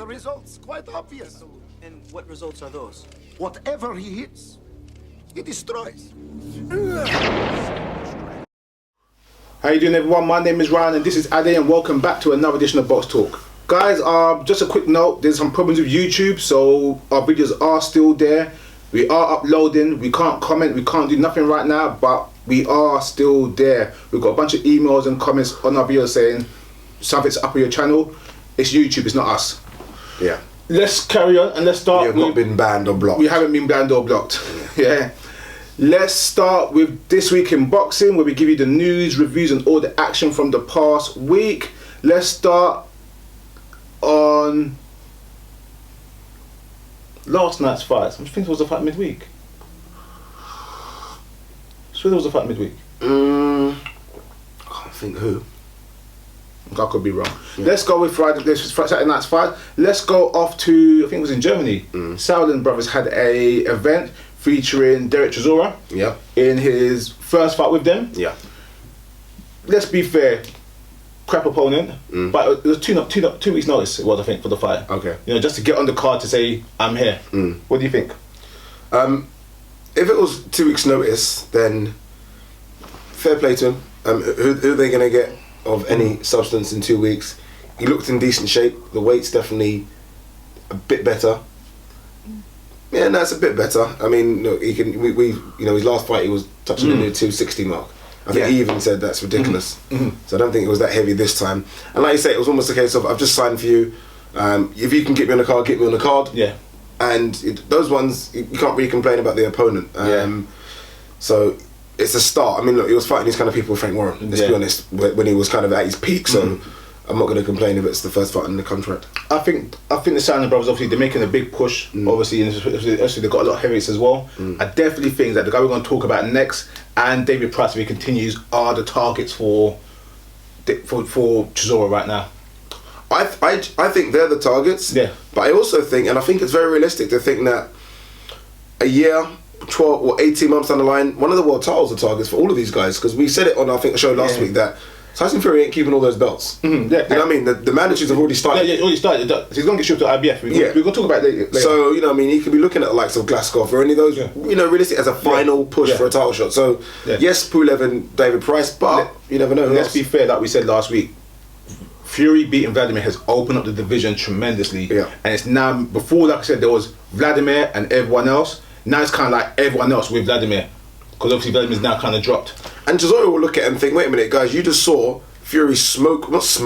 the results quite obvious. And what results are those? Whatever he hits, he destroys. How you doing, everyone? My name is Ryan and this is Ade, and welcome back to another edition of Boxtalk. Guys, just a quick note, there's some problems with YouTube, so our videos are still there. We are uploading, we can't comment, we can't do nothing right now, but we are still there. We've got a bunch of emails and comments on our videos saying something's up on your channel. It's YouTube, it's not us. Yeah. Let's carry on and let's start. We have not been banned or blocked. We haven't been banned or blocked. Yeah. Let's start with this week in boxing, where we give you the news, reviews, and all the action from the past week. Let's start on last night's fight. I think it was a fight midweek. I swear there was a fight midweek. I can't think who. I could be wrong. Yeah. Let's go with Saturday night's fight. Let's go off to, I think it was in Germany. Sauerland Brothers had a event featuring Derek Chisora. Yeah. In his first fight with them. Yeah. Let's be fair, crap opponent, but it was two weeks notice it was, I think, for the fight. Okay. You know, just to get on the card to say I'm here. What do you think? If it was 2 weeks notice, then fair play to him. Who are they going to get of any substance in 2 weeks? He looked in decent shape. The weight's definitely a bit better. Yeah, no, it's a bit better. I mean, look, he can. We you know, his last fight he was touching the near 260 mark. I think he even said that's ridiculous. So I don't think it was that heavy this time. And like you say, it was almost a case of I've just signed for you. If you can get me on the card, get me on the card. Yeah. And those ones you can't really complain about the opponent. So it's a start. I mean, look, he was fighting these kind of people with Frank Warren. Let's be honest, when he was kind of at his peak. So I'm not going to complain if it's the first fight in the contract. I think the Sauerland Brothers, obviously they're making a big push. Obviously, and especially they've got a lot of heavyweights as well. I definitely think that the guy we're going to talk about next and David Price, if he continues, are the targets for Chisora right now. I think they're the targets. Yeah. But I also think, and I think it's very realistic to think that a year, 12 or 18 months down the line, one of the world titles are targets for all of these guys. Because we said it on, I think, the show last week that Tyson Fury ain't keeping all those belts. You know what I mean? The mandates have already started. Yeah, already started. He's going to get shipped to IBF. We're going to talk about it later. So, you know what I mean? He could be looking at the likes of Glasgow or any of those, you know, realistic as a final push for a title shot. So, yes, Pulev and David Price, but you never know. Let's be fair, like we said last week, Fury beating Vladimir has opened up the division tremendously. And it's now, before, like I said, there was Vladimir and everyone else. Now it's kind of like everyone else with Vladimir. Because obviously Vladimir's now kind of dropped. And Chisora will look at it and think, wait a minute, guys, you just saw Fury outskill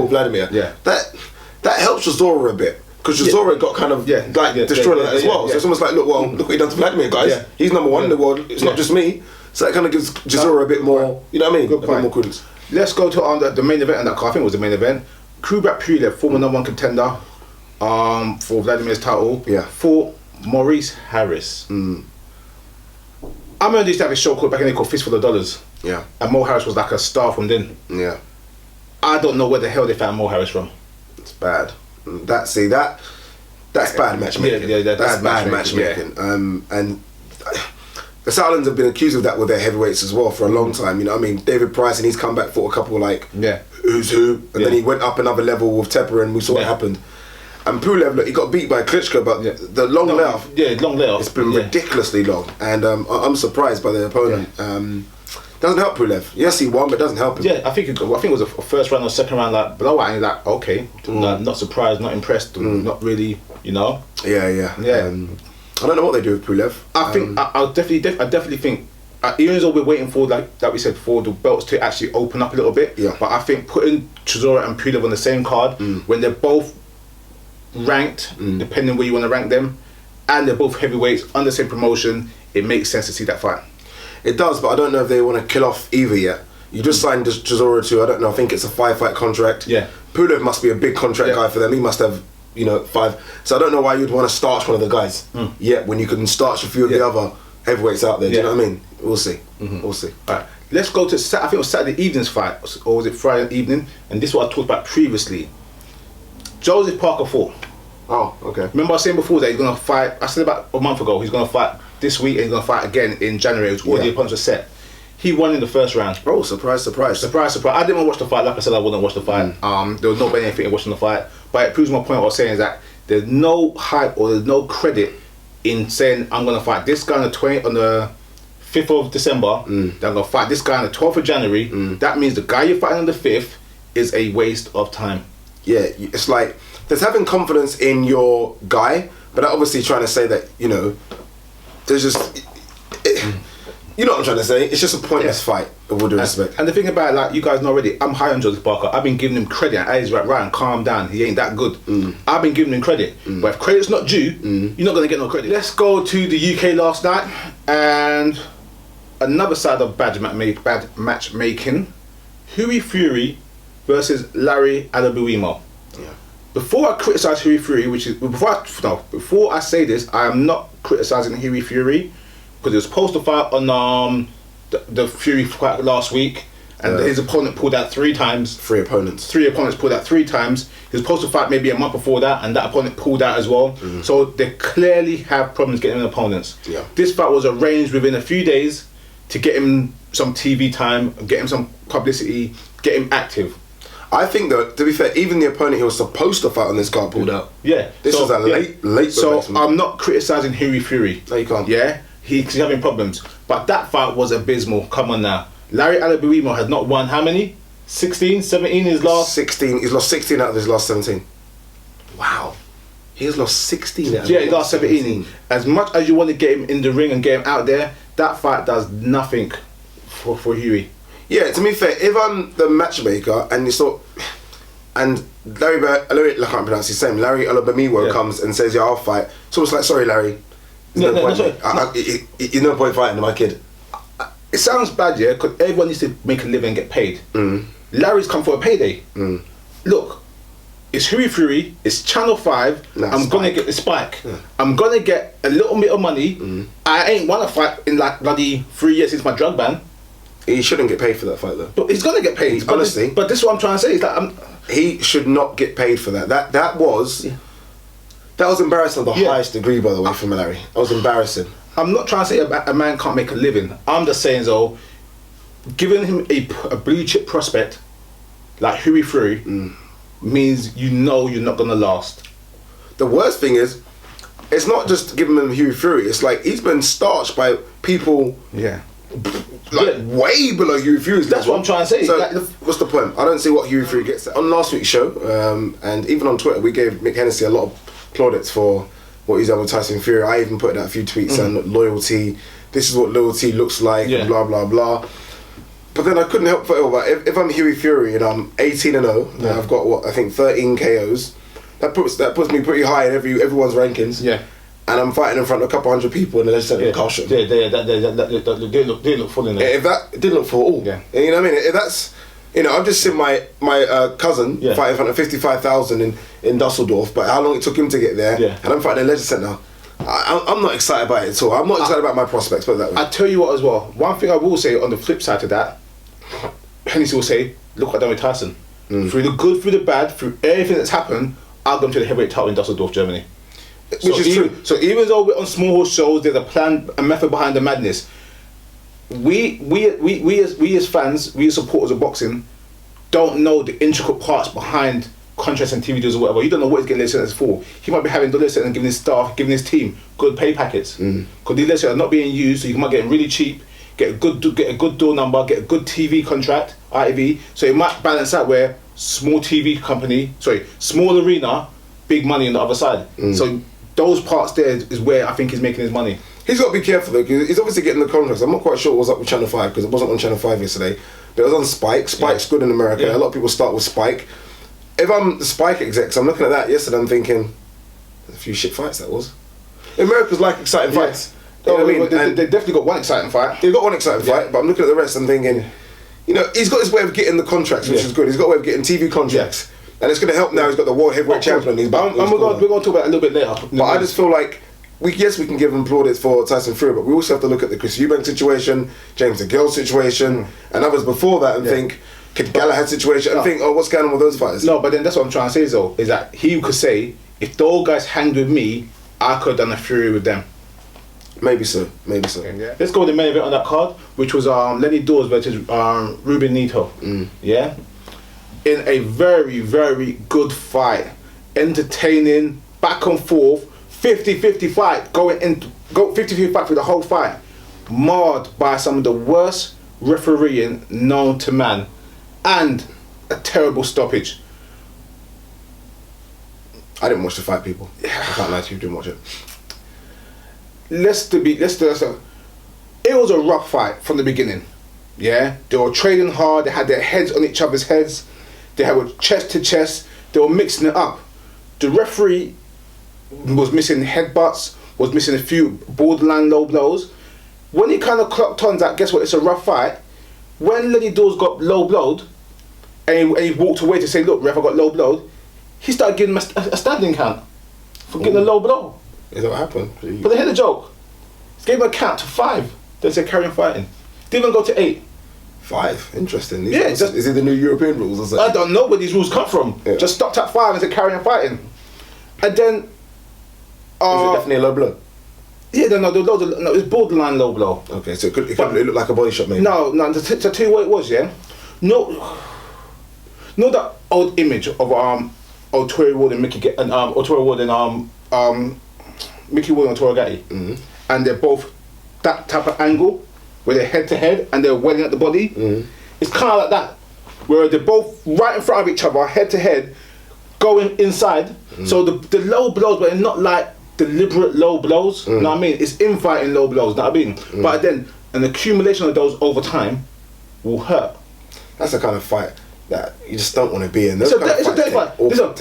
Vladimir. Yeah. That helps Chisora a bit. Because Chisora got kind of destroyed on that as well. So it's almost like, look what he done to Vladimir, guys. Yeah. He's number one in the world. It's not just me. So that kind of gives Chisora a bit more, you know what I mean? Good point. A bit more credence. Let's go to the main event on that card. I think it was the main event. Kubrat Pulev, former #1 contender for Vladimir's title, fought Maurice Harris. I remember they used to have a show called back in there called Fistful of Dollars. Yeah. And Mo Harris was like a star from then. Yeah. I don't know where the hell they found Mo Harris from. It's bad. That's bad matchmaking. That's bad matchmaking. And the Sauerlands have been accused of that with their heavyweights as well for a long time. You know what I mean? David Price, and he's come back for a couple like who's who, and then he went up another level with Tepper, and we saw what happened. And Pulev, look, he got beat by Klitschko, but the long layoff, it's been ridiculously long, and I'm surprised by the opponent. Doesn't help Pulev. Yes, he won, but doesn't help him. Yeah, I think it was a first round or second round like blowout, and he's like, okay, not surprised, not impressed, not really, you know. Yeah. I don't know what they do with Pulev. I think I definitely think. Even though we're waiting for, like we said, for the belts to actually open up a little bit, but I think putting Chisora and Pulev on the same card when they're both ranked, depending where you want to rank them, and they're both heavyweights on the same promotion, it makes sense to see that fight. It does, but I don't know if they want to kill off either yet. You just signed Chisora to, I don't know, I think it's a 5-fight contract. Yeah. Pulev must be a big contract guy for them. He must have, you know, 5. So I don't know why you'd want to starch one of the guys yet when you can starch a few of the other heavyweights out there. Do you know what I mean? We'll see. We'll see. All right. Let's go to, I think it was Saturday evening's fight, or was it Friday evening? And this is what I talked about previously. Joseph Parker fought. Oh, okay. Remember I was saying before that he's going to fight, I said about a month ago, he's going to fight this week and he's going to fight again in January. All the opponents are set. He won in the first round. Oh, surprise. I didn't want to watch the fight. Like I said, I wouldn't watch the fight. There was no benefit in watching the fight. but it proves my point. I was saying is that there's no hype or there's no credit in saying I'm gonna fight this guy on the 5th of December. Then I'm gonna fight this guy on the 12th of January. That means the guy you're fighting on the 5th is a waste of time. Yeah, it's like there's having confidence in your guy, but obviously trying to say that there's just. You know what I'm trying to say? It's just a pointless fight, with all due respect. And the thing about it, like, you guys know already, I'm high on Joseph Parker. I've been giving him credit. And he's right, calm down. He ain't that good. I've been giving him credit. But if credit's not due, you're not going to get no credit. Let's go to the UK last night. And another side of bad matchmaking. Huey Fury versus Larry Alabuimo. Yeah. Before I criticise Huey Fury, before I say this, I am not criticising Huey Fury. Because he was supposed to fight on the Fury fight last week, and his opponent pulled out 3 times. 3 opponents. 3 opponents pulled out 3 times. He was supposed to fight maybe a month before that, and that opponent pulled out as well. So they clearly have problems getting opponents. Yeah. This fight was arranged within a few days to get him some TV time, get him some publicity, get him active. I think that, to be fair, even the opponent he was supposed to fight on this card pulled out. Yeah. This was a late. So replacement. I'm not criticising Huey Fury. No, you can't. Yeah. He's having problems, but that fight was abysmal. Come on now, Larry Alabuimo has not won how many? 16, 17 his last. 16. He's lost 16 out of his last 17. Wow, he has lost 16 out of his last 17. As much as you want to get him in the ring and get him out there, that fight does nothing for Huey. Yeah, to be fair, if I'm the matchmaker and Larry, I can't pronounce his name. Larry Alabuimo comes and says, "Yeah, I'll fight." So it's like, sorry, Larry. There's no point fighting my kid. It sounds bad, yeah, because everyone needs to make a living and get paid. Larry's come for a payday. Look, it's Huey Fury, it's Channel 5, I'm going to get the spike. I'm going to get a little bit of money. I ain't won a fight in like bloody 3 years since my drug ban. He shouldn't get paid for that fight though. But he's going to get paid, honestly. But this is what I'm trying to say. Is that he should not get paid for that. That was... Yeah. That was embarrassing to the highest degree, by the way, from Larry. That was embarrassing. I'm not trying to say a man can't make a living. I'm just saying, though, giving him a blue chip prospect like Huey Fury means you're not going to last. The worst thing is, it's not just giving him Huey Fury. It's like he's been starched by people way below Huey Fury's level. That's what I'm trying to say. So what's the point? I don't see what Huey Fury gets. On last week's show, and even on Twitter, we gave Mick Hennessy a lot of plaudits for what he's done with Tyson Fury. I even put out a few tweets on loyalty. This is what loyalty looks like, and blah blah blah. But then I couldn't help but feel that if I'm Huey Fury and I'm 18-0, and I've got 13 KOs. That puts me pretty high in everyone's rankings. Yeah. And I'm fighting in front of a couple hundred people in the legislative caution. Yeah, they look full in there. If that did look full at all, you know what I mean. If that's, I've just seen my cousin fight in front of 55,000 in Dusseldorf, but how long it took him to get there, and I'm fighting in Legend Centre. I'm not excited about it at all. I'm not excited about my prospects, put it that way. I tell you what as well, one thing I will say on the flip side to that, Hennessy will say, look what I done with Tyson. Through the good, through the bad, through everything that's happened, I'll go to the heavyweight title in Dusseldorf, Germany. Which is true. So even though we're on small horse shows, there's a plan, a method behind the madness. We as fans, we as supporters of boxing, don't know the intricate parts behind contracts and TV deals or whatever. You don't know what he's getting legislated for. He might be having the legislated and giving his staff, giving his team good pay packets. Because these legislators are not being used, so you might get them really cheap, get a good door number, get a good TV contract, ITV. So it might balance out where small arena, big money on the other side. So those parts there is where I think he's making his money. He's got to be careful though, because he's obviously getting the contracts. I'm not quite sure what was up with Channel 5, because it wasn't on Channel 5 yesterday. But it was on Spike. Spike's good in America. A lot of people start with Spike. If I'm the Spike execs, I'm looking at that yesterday, I'm thinking, a few shit fights that was. America's like exciting fights. You know what I mean? They definitely got one exciting fight. They've got one exciting fight, but I'm looking at the rest and thinking, he's got his way of getting the contracts, which is good. He's got a way of getting TV contracts. And it's going to help now. He's got the world heavyweight champion. We're going to talk about it a little bit later. But I just feel like, we can give him plaudits for Tyson Fury, but we also have to look at the Chris Eubank situation, James DeGale situation, and others before that, and think, Kid Galahad situation, and think, what's going on with those fighters? No, but then that's what I'm trying to say though, is that he could say, if those guys hanged with me, I could have done a Fury with them. Maybe so. Okay, let's go with the main event on that card, which was Lenny Dawes versus Ruben Nito. Yeah? In a very, very good fight. entertaining, back and forth, 50-50 fight, go 50-50 fight for the whole fight, marred by some of the worst refereeing known to man, and a terrible stoppage. I didn't watch the fight, people. I can't lie to you, didn't watch it. It was a rough fight from the beginning. Yeah, they were trading hard. They had their heads on each other's heads. They had chest to chest. They were mixing it up. The referee was missing headbutts, was missing a few borderline low blows. When he kind of clocked on that, guess what? It's a rough fight. When Lenny Dawes got low blowed, and he walked away to say, "Look, ref, I got low blowed," he started giving him a standing count for getting a low blow. Is that what happened? But they hit the joke. He gave him a count to 5. Then said, "Carry on fighting." Didn't even go to 8. 5. Interesting. Yeah, is it the new European rules or something? I don't know where these rules come from. Yeah. Just stopped at 5 and said, "Carry on fighting." And then, Is it definitely a low blow? yeah, no, it was borderline low blow. Okay, so it looked like a body shot, maybe. No, to tell you what it was, yeah. No, that old image of Tory Ward and Mickey Tory Ward and Mickey Ward and Tory Gatti, and they're both that type of angle where they're head to head and they're welling at the body. It's kind of like that, where they're both right in front of each other, head to head, going inside. So the low blows, but they're not like deliberate low blows. You know what I mean? It's infighting low blows. You know what I mean? But then an accumulation of those over time will hurt. That's the kind of fight that you just don't want to be in. It's a dirty fight. Listen,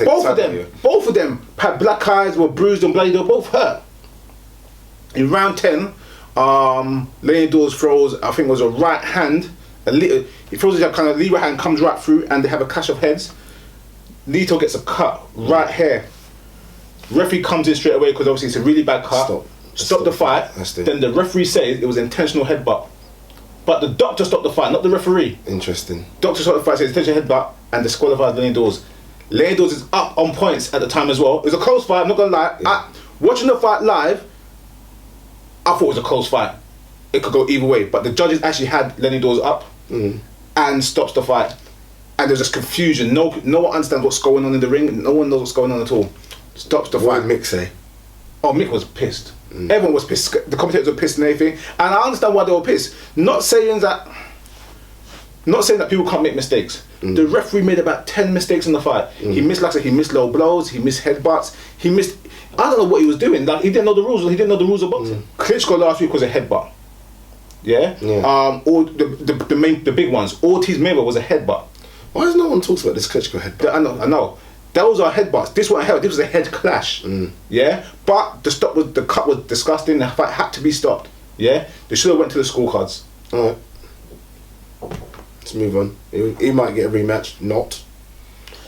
both of them had black eyes, were bruised and bloody. They were both hurt. In round 10, Lenny Dawes throws, I think it was a right hand. He throws a kind of lead right hand, comes right through, and they have a clash of heads. Lito gets a cut right here. Referee comes in straight away because obviously it's a really bad cut. Stop the fight. Then the referee says it was intentional headbutt. But the doctor stopped the fight, not the referee. Interesting. Doctor stopped the fight, says intentional headbutt, and disqualified Lenny Dawes. Lenny Dawes is up on points at the time as well. It was a close fight, I'm not gonna lie. Yeah. Watching the fight live, I thought it was a close fight. It could go either way, but the judges actually had Lenny Dawes up and stops the fight. And there's just confusion. No one understands what's going on in the ring. No one knows what's going on at all. Stops the What fight. did Mick say? Oh, Mick was pissed. Everyone was pissed. The commentators were pissed and everything. And I understand why they were pissed. Not saying that people can't make mistakes. The referee made about 10 mistakes in the fight. He missed, like I said, he missed low blows, he missed headbutts, I don't know what he was doing. Like, he didn't know the rules. He didn't know the rules of boxing. Klitschko last week was a headbutt. Yeah. All the big ones. Ortiz Mayweather was a headbutt. Why does no one talk about this Klitschko headbutt? I know. Those are headbutts. This wasn't head. This was a head clash. Yeah. But the cut was disgusting. The fight had to be stopped. Yeah. They should have went to the scorecards. All right. Let's move on. He might get a rematch. Not.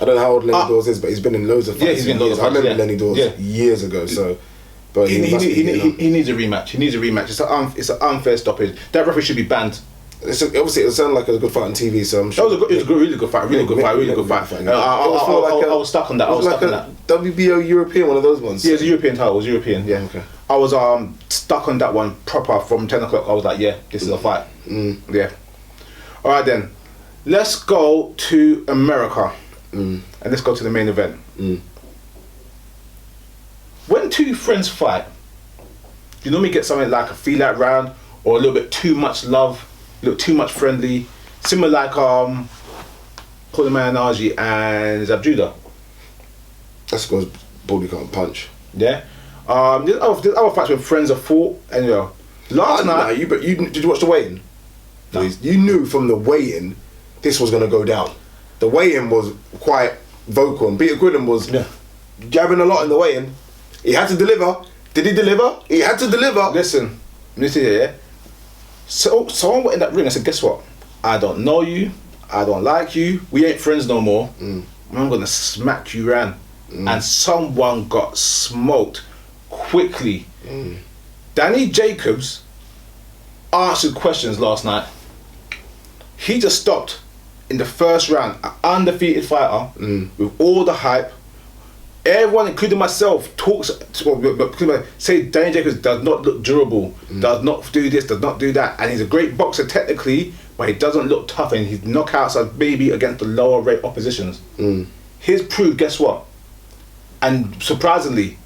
I don't know how old Lenny Dawes is, but he's been in loads of fights. Yeah, he's been in loads of fights. I remember Lenny Dawes years ago. So, but he needs a rematch. He needs a rematch. It's an unfair stoppage. That referee should be banned. Obviously, it sounded like a good fight on TV, so I'm sure. It was a really good fight. Really good fight. I was stuck on that. WBO European, one of those ones. Yeah, it's a European title. It was European. Yeah. Okay. I was stuck on that one proper from 10 o'clock. I was like, yeah, this is a fight. Yeah. All right then, let's go to America, and let's go to the main event. When two friends fight, you normally get something like a feel out round or a little bit too much love, a little too much friendly, similar like Colin Mayanaji and Zabjuda. That's because Baldy can't punch. Yeah. There's other fights where friends have fought, and last night. Did you watch the weigh-in? No. You knew from the weigh-in this was going to go down. The weigh-in was quite vocal, and Peter Quillin was jabbing a lot in the weigh-in. He had to deliver. Did he deliver? He had to deliver. Listen here. So someone went in that ring. I said, guess what? I don't know you. I don't like you. We ain't friends no more. I'm gonna smack you round. And someone got smoked quickly. Danny Jacobs answered questions last night. He just stopped in the first round, an undefeated fighter with all the hype. Everyone, including myself, say Danny Jacobs does not look durable, does not do this, does not do that, and he's a great boxer technically, but he doesn't look tough, and his knockouts are maybe against the lower rate oppositions. His proof, guess what? And surprisingly,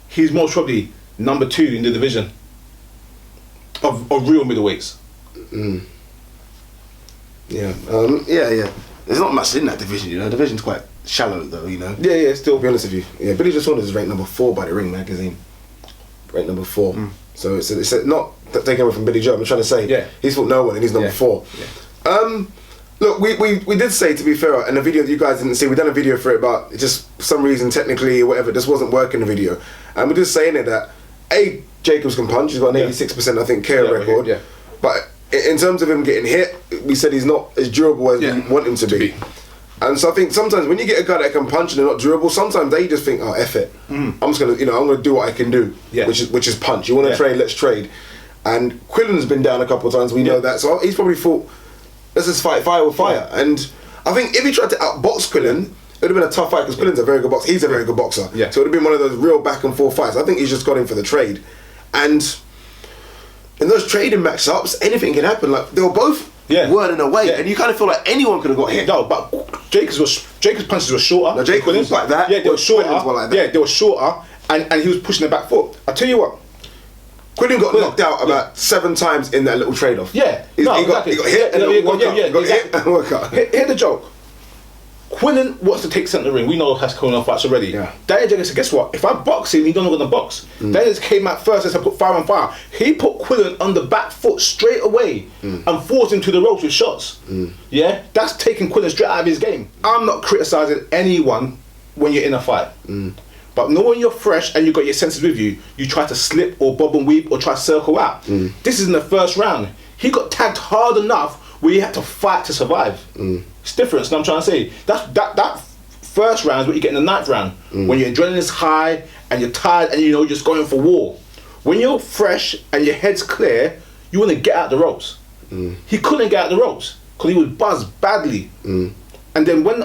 he's most probably number 2 in the division of real middleweights. Yeah. There's not much in that division, you know. The division's quite shallow, though, you know. Yeah, still. To be honest with you, yeah. Billy Joe Saunders is ranked number 4 by the Ring magazine. Ranked number 4. So it's not taken away from Billy Joe. I'm trying to say, he's fought no one and he's number 4. Yeah. Look, we did say, to be fair, and the video that you guys didn't see, we done a video for it, but just for some reason, technically or whatever, this wasn't working the video. And we're just saying it that Jacobs can punch. He's got an 86%, I think, KO record. Yeah. But in terms of him getting hit, we said he's not as durable as we want him to be. And so I think sometimes when you get a guy that can punch and they're not durable, sometimes they just think, oh, F it. I'm just gonna, I'm gonna do what I can do, which is punch. You want to trade, let's trade. And Quillin's been down a couple of times. We know that, so he's probably thought, let's just fight fire with fire. And I think if he tried to outbox Quillin, it would have been a tough fight because Quillin's a very good boxer. He's a very good boxer. So it would have been one of those real back and forth fights. I think he's just got in for the trade. And in those trading matchups, anything can happen. Like they were both whirling away, and you kind of feel like anyone could have got hit. No, but Jacobs punches were shorter. No, Jacobs was like that. Yeah, they were shorter. Like that. Yeah, they were shorter, and he was pushing the back foot. I tell you what, Quillin got knocked out about 7 times in that little trade-off. Yeah, he got hit and woke up. Got hit and woke up. Here's the joke. Quillin wants to take centre ring. We know has Quillin fights already. Daniel Jacobs said, guess what? If I box him, he's not going to box. Daniel came out first and said, put fire on fire. He put Quillin on the back foot straight away and forced him to the ropes with shots. Yeah, that's taking Quillin straight out of his game. I'm not criticising anyone when you're in a fight. But knowing you're fresh and you've got your senses with you, you try to slip or bob and weave or try to circle out. This is in the first round. He got tagged hard enough where he had to fight to survive. It's different, so I'm trying to say. That first round is what you get in the 9th round. When your adrenaline's high and you're tired and you're just going for war. When you're fresh and your head's clear, you want to get out the ropes. He couldn't get out the ropes because he was buzzed badly. And then when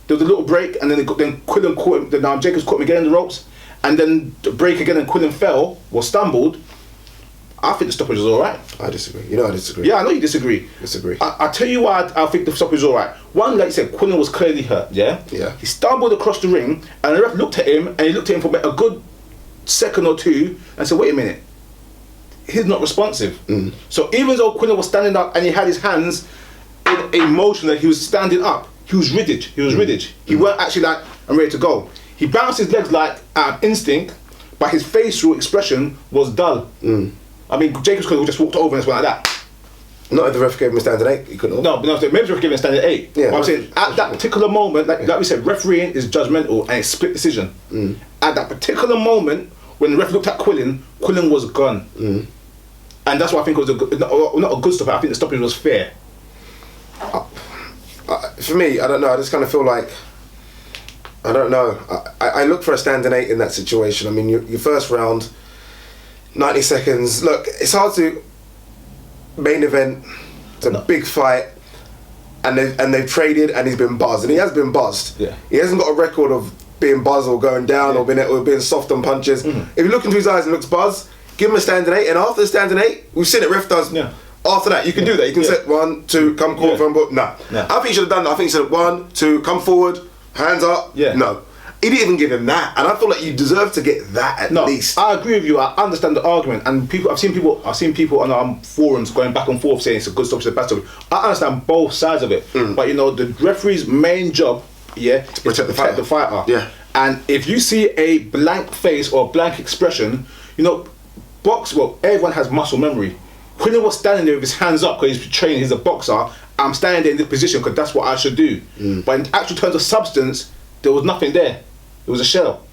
there was a little break and then Quillin caught him, then Jacobs caught him again in the ropes, and then the break again and Quillin fell or stumbled, I think the stoppage was alright. I disagree. You know I disagree. Yeah, I know you disagree. I'll tell you why I think the stoppage was alright. One, like you said, Quillin was clearly hurt, yeah? He stumbled across the ring and the ref looked at him and he looked at him for a good second or two and said, wait a minute, he's not responsive. So even though Quillin was standing up and he had his hands in a motion that he was standing up, he was rigid. He weren't actually like, I'm ready to go. He bounced his legs like out of instinct, but his facial expression was dull. I mean, Jacobs could have just walked over and just went like that. Not if the ref gave him a standing 8, he couldn't have. No, maybe the ref gave him a standing 8. Yeah, but I'm saying, at that particular moment, like we said, refereeing is judgmental and it's split decision. At that particular moment, when the ref looked at Quillin was gone. And that's why I think it was not a good stoppage, I think the stoppage was fair. For me, I don't know, I just kind of feel like, I don't know. I look for a standing 8 in that situation. I mean, your first round, 90 seconds. Look, it's hard to main event. It's a big fight, and they've traded, and he's been buzzed, and he has been buzzed. He hasn't got a record of being buzzed or going down or being soft on punches. If you look into his eyes and looks buzzed, give him a standing 8, and after the standing 8, we've seen it. Ref does. After that, you can do that. You can set 1, 2, come call from book. Nah. I think he should have done that. I think he said 1, 2, come forward, hands up. No. He didn't even give him that, and I feel like you deserve to get that at least. I agree with you. I understand the argument, and I've seen people on our forums going back and forth saying it's a good stoppage, it's a bad stoppage. I understand both sides of it, but the referee's main job, is to protect the fighter. And if you see a blank face or a blank expression, everyone has muscle memory. Quillin was standing there with his hands up because he's training. He's a boxer. I'm standing there in this position because that's what I should do. But in actual terms of substance, there was nothing there. It was a shell.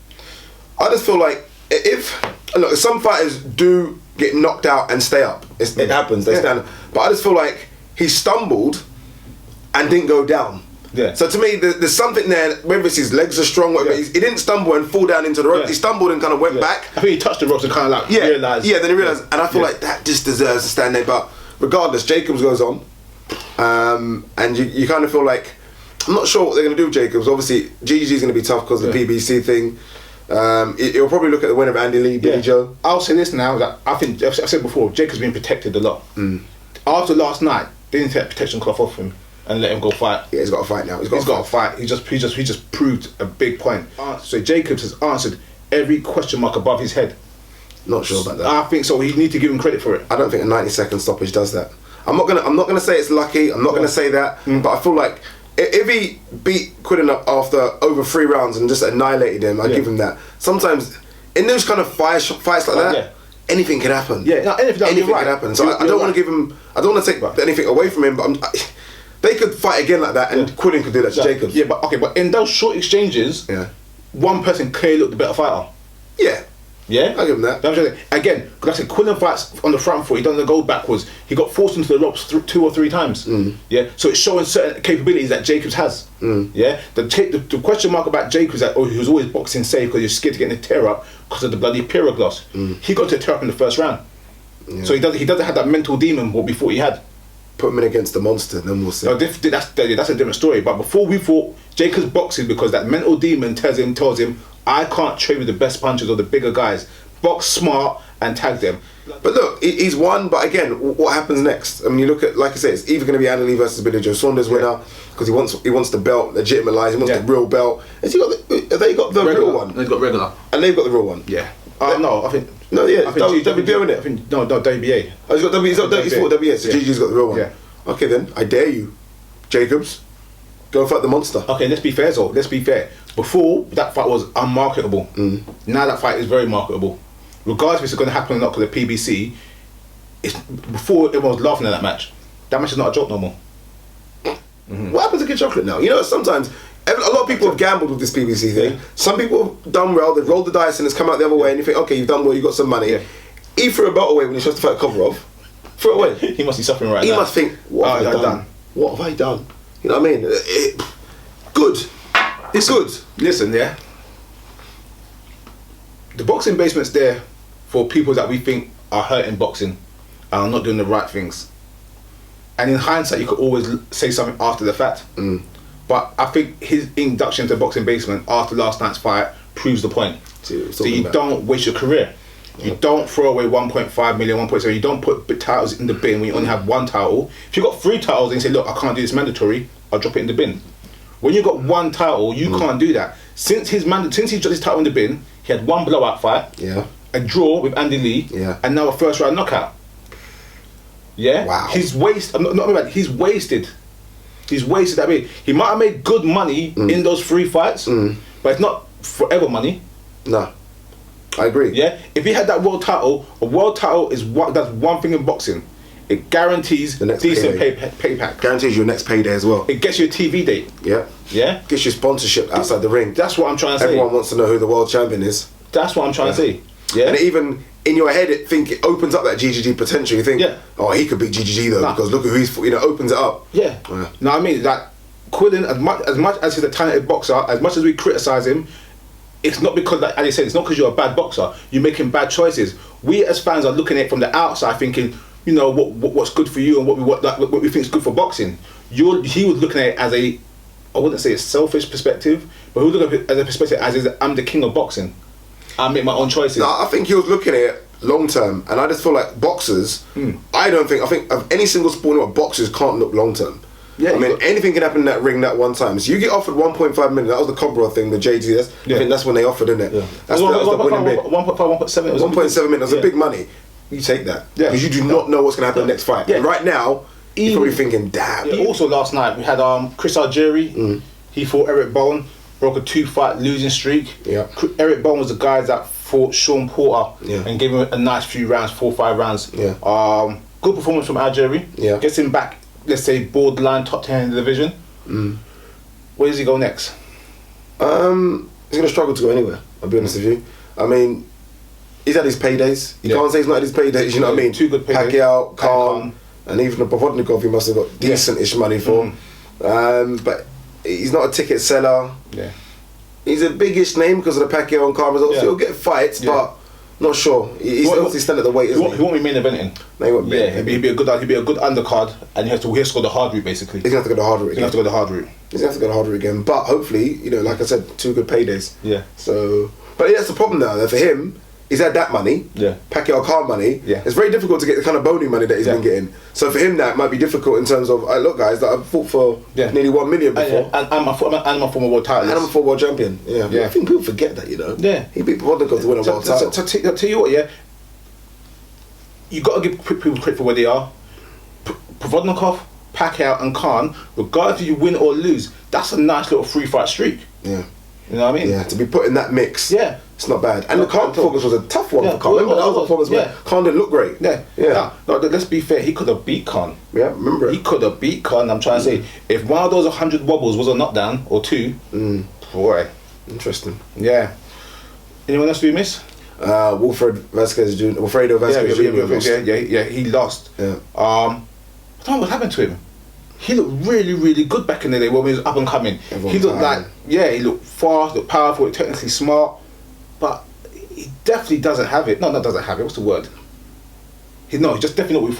I just feel like if some fighters do get knocked out and stay up. It happens. They stand up. But I just feel like he stumbled and didn't go down. So to me, there's something there. Whether it's his legs are strong, whatever, he didn't stumble and fall down into the rope. He stumbled and kind of went back. I think he touched the ropes and kind of like realised. Then he realised, and I feel like that just deserves to stand there. But regardless, Jacobs goes on, and you kind of feel like, I'm not sure what they're going to do with Jacobs. Obviously, GG's going to be tough because of the PBC thing. He'll probably look at the winner of Andy Lee, Billy Joe. I'll say this now, that I think, I've said before, Jacob's been protected a lot. After last night, they didn't take that protection cloth off him. and let him go fight. Yeah, he's got to fight now. He's got to fight. He just proved a big point. So Jacobs has answered every question mark above his head. Not sure about that. I think so. He need to give him credit for it. I don't think a 90-second stoppage does that. I'm not gonna say it's lucky. I'm not gonna say that. But I feel like if he beat Quillin up after over 3 rounds and just annihilated him, I'd give him that. Sometimes in those kind of fights like that, anything can happen. Yeah, no, anything can happen. So I don't want to give him. I don't want to take anything away from him. But they could fight again like that, and Quillin could do that to Jacobs. Yeah, but in those short exchanges, one person clearly looked the better fighter. Yeah. Yeah, I'll give him that. Again, because I said Quillin fights on the front foot, he doesn't go backwards. He got forced into the ropes 2 or 3 times. Yeah, so it's showing certain capabilities that Jacobs has. Yeah, the question mark about Jacobs that he was always boxing safe because he was scared to get in the tear up because of the bloody Pyrogloss. He got to a tear up in the first round. So he doesn't have that mental demon what we thought he had. Put him in against the monster, then we'll see. No, that's a different story. But before we thought Jacobs boxing because that mental demon tells him. I can't train with the best punchers or the bigger guys. Box smart and tag them. But look, he's won. But again, what happens next? I mean, you look at, like I said, it's either going to be Anthony versus Billy Joe Saunders winner because he wants the belt legitimised. He wants the real belt. Have they got the real one? They've got regular. And they've got the real one. Yeah. No, I think. No, yeah. I think WBO in it. I think no, WBA. Oh, he's fought WBA. So GG's got the real one. Yeah. Okay then, I dare you, Jacobs. Go fight the monster. Okay, let's be fair though. Let's be fair. Before, that fight was unmarketable. Now that fight is very marketable. Regardless if it's going to happen or not because of PBC, before everyone was laughing at that match. That match is not a joke no more. What happens to Kid Chocolate now? You know, sometimes a lot of people have gambled with this PBC thing. Yeah. Some people have done well, they've rolled the dice and it's come out the other way and you think, okay, you've done well, you got some money. Yeah. He threw a belt away when he was supposed to fight Kovrov. Threw it away. He must be suffering right now. He must think, what have I done? What have I done? You know what I mean? Good. It's good. Listen, yeah. The boxing basement's there for people that we think are hurting boxing and are not doing the right things. And in hindsight, you could always say something after the fact. But I think his induction to the boxing basement after last night's fight proves the point. So you don't waste your career. You don't throw away 1.5 million, 1.7. You don't put big titles in the bin when you only have 1 title. If you've got 3 titles and you say, look, I can't do this mandatory, I'll drop it in the bin. When you got 1 title, you can't do that. Since he dropped his title in the bin, he had 1 blowout fight, a draw with Andy Lee, and now a first round knockout. Yeah? Wow. He's wasted. He's wasted. He's wasted that way. He might have made good money in those 3 fights, but it's not forever money. No. I agree. Yeah? If he had that world title, a world title does one thing in boxing. It guarantees the next decent pay pack. Guarantees your next payday as well. It gets you a TV date. Yeah. Yeah? Gets you sponsorship outside the ring. That's what I'm trying to say. Everyone wants to know who the world champion is. That's what I'm trying to say. Yeah. And even in your head, it opens up that GGG potential. You think, oh, he could beat GGG though, because look who he's, opens it up. Yeah. No, I mean, like, Quillin, as much as he's a talented boxer, as much as we criticise him, it's not because, like Ali said, it's not because you're a bad boxer. You're making bad choices. We as fans are looking at it from the outside, thinking, what's good for you and what we think is good for boxing. He was looking at it as I wouldn't say a selfish perspective, but he was looking at it as a perspective as I'm the king of boxing. I make my own choices. No, I think he was looking at it long term, and I just feel like boxers. I think of any single sport, boxers can't look long term. Yeah, I mean, anything can happen in that ring that one time. So you get offered 1.5 million. That was the Cobra thing, the JT. I think that's when they offered, isn't it? Yeah. That was the winning bid. 1.5, 1.7. 1.7 million. That's a big money. You take that because you do not know what's going to happen in the next fight. And right now, you're probably thinking, damn. Yeah, also, last night we had Chris Algieri. He fought Eric Bone, broke a 2-fight losing streak. Yeah. Eric Bone was the guy that fought Sean Porter and gave him a nice few rounds, 4-5 rounds. Yeah. Good performance from Algieri. Yeah. Gets him back, let's say, borderline top 10 in the division. Where does he go next? He's going to struggle to go anywhere, I'll be honest with you. I mean, he's had his paydays. You can't say he's not had his paydays, you know what I mean? 2 good paydays. Pacquiao, Khan, and even the Provodnikov he must have got decent-ish money for. But he's not a ticket seller. Yeah. He's a biggish name because of the Pacquiao and Khan results. He'll get fights, but not sure. He's obviously still at the weight, isn't he? He won't be main eventing. No, he won't be. Yeah, he'll be a good undercard, and he'll go the hard route basically. He's gonna have to go the hard route. He's gonna have to go the hard route. He's gonna have to go the hard route again. But hopefully, like I said, 2 good paydays. Yeah. So, but that's the problem now. For him, he's had that money. Yeah. Pacquiao car money. Yeah. It's very difficult to get the kind of bony money that he's been getting. So for him, that might be difficult in terms of, look, guys, that I've fought for nearly 1 million before. And I'm a former world title. And I'm a former world champion. Yeah. I think people forget that, you know. Yeah. He beat Vodnikov to win a world title. So tell you what, yeah. You got to give people credit for where they are. Vodnikov, Pacquiao, and Khan, regardless if you win or lose, that's a nice little 3-fight streak. Yeah. You know what I mean? Yeah, to be put in that mix. Yeah. It's not bad. And the Khan performance was a tough one for Khan. Well, Remember, that was a performance where Khan didn't look great. Yeah. No, let's be fair, he could have beat Khan. Yeah, remember it. He could have beat Khan. I'm trying to say, if one of those 100 wobbles was a knockdown, or 2, boy. Interesting. Yeah. Anyone else we miss? Wilfredo Vasquez Jr. Yeah, he lost. Yeah. I don't know what happened to him. He looked really, really good back in the day when he was up and coming. He looked like, he looked fast, looked powerful, technically smart, but he definitely doesn't have it. No, not doesn't have it. What's the word? He's just definitely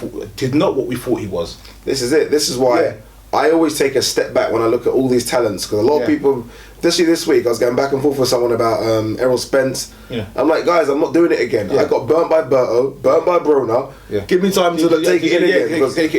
not what we thought he was. This is it. This is why I always take a step back when I look at all these talents, because a lot of people, especially this week, I was going back and forth with someone about Errol Spence. Yeah. I'm like, guys, I'm not doing it again. I got burnt by Berto, burnt by Broner. Yeah. Give me time to take it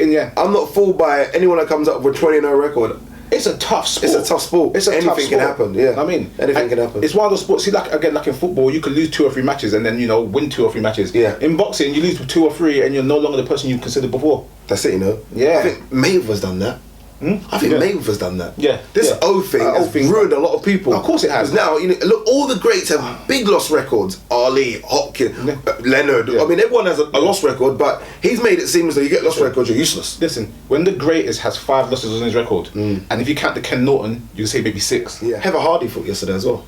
in again. I'm not fooled by anyone that comes up with a 20-0 record. It's a tough sport. It's a tough sport. Anything can happen. Yeah, I mean, anything can happen. It's one of those sports. See, like in football, you can lose 2 or 3 matches and then win 2 or 3 matches. Yeah. In boxing, you lose 2 or 3 and you're no longer the person you considered before. That's it, Yeah. I think Mayweather's done that. I think Mayweather's done that. Yeah. This O thing has ruined a lot of people. Of course it has. Now, look, all the greats have big loss records. Ali, Hopkins, Leonard. I mean, everyone has a loss record, but he's made it seem as though you get loss records, you're useless. Listen, when the greatest has 5 losses on his record, and if you count the Ken Norton, you can say maybe 6. Yeah. Heather Hardy fought yesterday as well.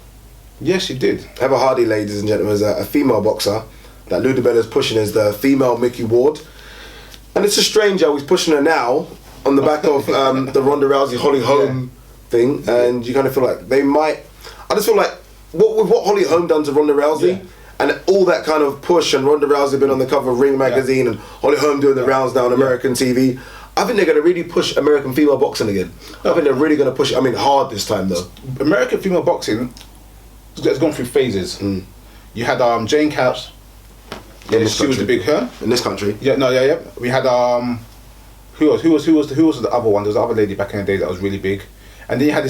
Yes, she did. Heather Hardy, ladies and gentlemen, is a female boxer that Lou DiBella's pushing as the female Mickey Ward. And it's a strange how he's pushing her now on the back of the Ronda Rousey Holly Holm thing, and you kind of feel like they might. I just feel like what Holly Holm done to Ronda Rousey, and all that kind of push, and Ronda Rousey been on the cover of Ring magazine, and Holly Holm doing the rounds now on American TV. I think they're going to really push American female boxing again. I think they're really going to push it. I mean, hard this time though. American female boxing has gone through phases. You had Jane Couch. Yeah, she was the big her in this country. Yeah, no, yeah. We had who was the other one? There was the other lady back in the day that was really big, and then you had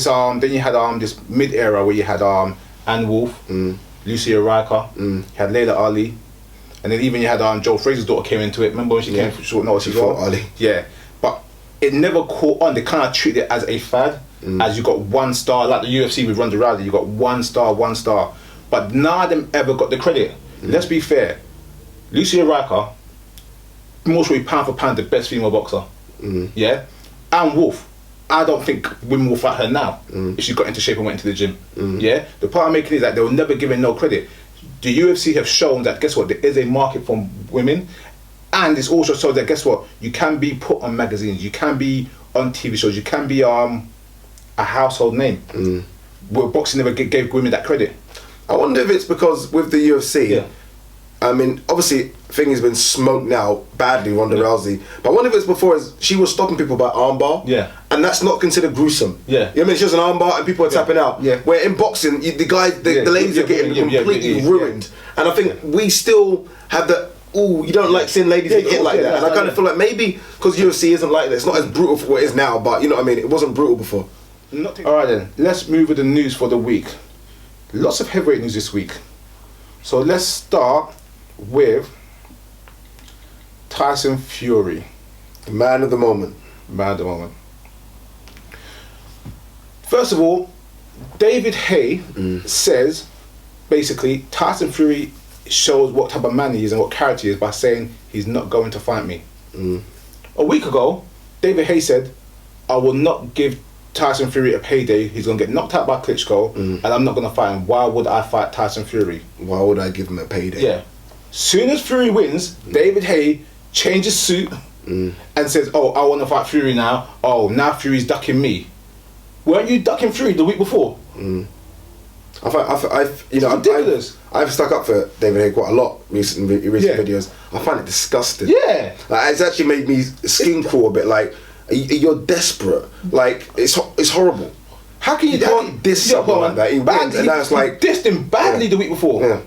this mid era where you had Ann Wolfe, Lucia Riker, you had Layla Ali, and then even you had Joe Fraser's daughter came into it. Remember when she came for short notice? She fought Ali. Yeah, but it never caught on. They kind of treated it as a fad, as you got 1 star, like the UFC with Ronda Rousey. You got 1 star, but none of them ever got the credit. Let's be fair. Lucia Riker, most probably pound for pound the best female boxer. Yeah, Ann Wolfe, I don't think women will fight her now if she got into shape and went into the gym. Yeah, the part I'm making is that they were never given no credit. The UFC have shown that, guess what, there is a market for women, and it's also shown that, guess what, you can be put on magazines, you can be on TV shows, you can be a household name. But boxing never gave women that credit. I wonder if it's because with the UFC, I mean, obviously, thing has been smoked now badly, Ronda Rousey. But I wonder if it's before she was stopping people by armbar. Yeah. And that's not considered gruesome. Yeah. You know what I mean? She has an armbar and people are tapping out. Yeah. Where in boxing, the ladies are getting completely ruined. And I think we still have the, you don't like seeing ladies get hit like that. And I kind of feel like maybe because UFC isn't like that, it's not as brutal for what it is now, but you know what I mean? It wasn't brutal before. Alright then, let's move with the news for the week. Lots of heavyweight news this week. So let's start with Tyson Fury. The man of the moment. First of all, David Hay says, basically, Tyson Fury shows what type of man he is and what character he is by saying he's not going to fight me. A week ago, David Hay said, I will not give Tyson Fury a payday. He's going to get knocked out by Klitschko and I'm not going to fight him. Why would I fight Tyson Fury? Why would I give him a payday? Yeah. Soon as Fury wins, David Hay changes suit and says, I want to fight Fury now. Now Fury's ducking me. Weren't you ducking Fury the week before? I've ridiculous. I've stuck up for David Hay quite a lot recent videos. I find it disgusting. Yeah. Like, it's actually made me skin crawl a bit. Like, you're desperate. Like, it's horrible. How can you diss someone like that? He wins, and now it's like dissed him badly the week before. Yeah.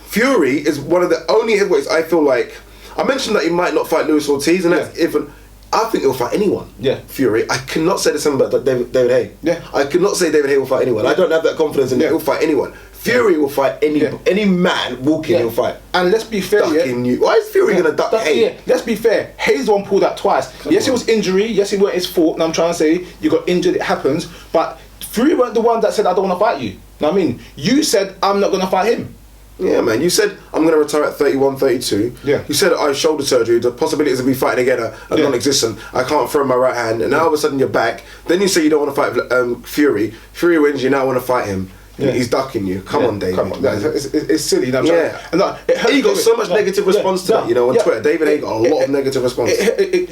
Fury is one of the only heavyweights I feel like. I mentioned that he might not fight Luis Ortiz, and that's even. I think he'll fight anyone. Yeah. Fury. I cannot say the same about David Haye. Yeah. I cannot say David Haye will fight anyone. I don't have that confidence in him. He'll fight anyone. Fury will fight any man walking. He'll fight. And let's be fair. Ducking you. Why is Fury gonna duck Haye? Yeah. Let's be fair. Haye's the one pulled that twice. Yes, it was injury. Yes, it weren't his fault. And I'm trying to say you got injured. It happens. But Fury weren't the one that said I don't want to fight you. Know what I mean? You said I'm not gonna fight him. Yeah, man. You said I'm going to retire at 31, 32. Yeah. You said I have shoulder surgery. The possibilities of me fighting again are non-existent. I can't throw my right hand. And now all of a sudden you're back. Then you say you don't want to fight Fury. Fury wins. You now want to fight him. Yeah. He's ducking you. Come on, David. Come on. It's silly. You know what I'm saying? And he got so much negative response to that. You know, on Twitter. David Haye got a lot of negative response.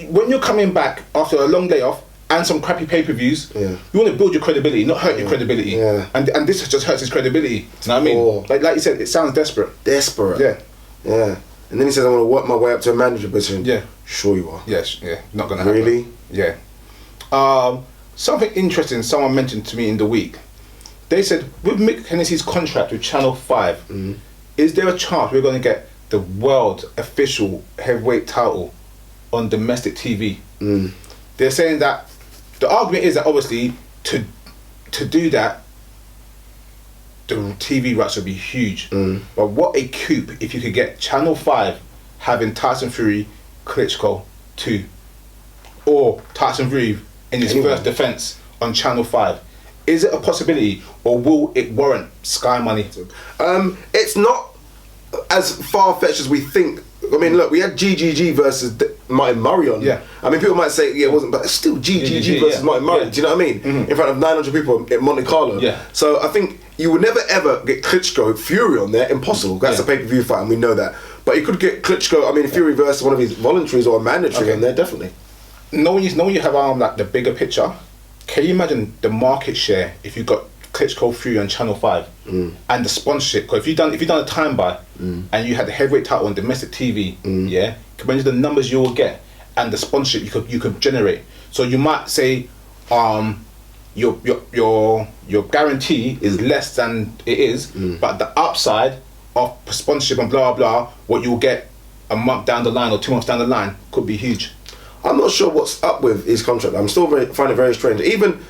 When you're coming back after a long day off and some crappy pay-per-views, you want to build your credibility, not hurt your credibility. Yeah. And this just hurts his credibility. You know what I mean? Like you said, it sounds desperate. Desperate. Yeah. Yeah. And then he says, I want to work my way up to a manager position. Yeah. Sure you are. Yes, yeah. Not going to happen. Really? Yeah. Something interesting someone mentioned to me in the week. They said, with Mick Hennessy's contract with Channel 5, is there a chance we're going to get the world official heavyweight title on domestic TV? They're saying that the argument is that obviously to do that, the TV rights would be huge. But what a coup if you could get Channel 5 having Tyson Fury, Klitschko 2, or Tyson Fury in his first defense on Channel 5. Is it a possibility, or will it warrant Sky money? It's not as far-fetched as we think. I mean, look, we had GGG versus Martin Murray on. Yeah. I mean, people might say, it wasn't, but it's still GGG versus Martin Murray. Yeah. Do you know what I mean? In front of 900 people in Monte Carlo. Yeah. So I think you would never ever get Klitschko Fury on there. Impossible. That's a pay-per-view fight, and we know that. But you could get Klitschko. I mean, Fury versus one of his voluntaries or a mandatory on there, definitely. Knowing you have like the bigger picture, can you imagine the market share if you got Klitschko Fury on Channel 5 and the sponsorship? Because if you done a time buy and you had the heavyweight title on domestic TV, can you imagine the numbers you will get and the sponsorship you could generate? So you might say your guarantee is less than it is, but the upside of sponsorship and blah blah, what you'll get a month down the line or 2 months down the line could be huge. I'm not sure what's up with his contract. I'm still find it very strange. Even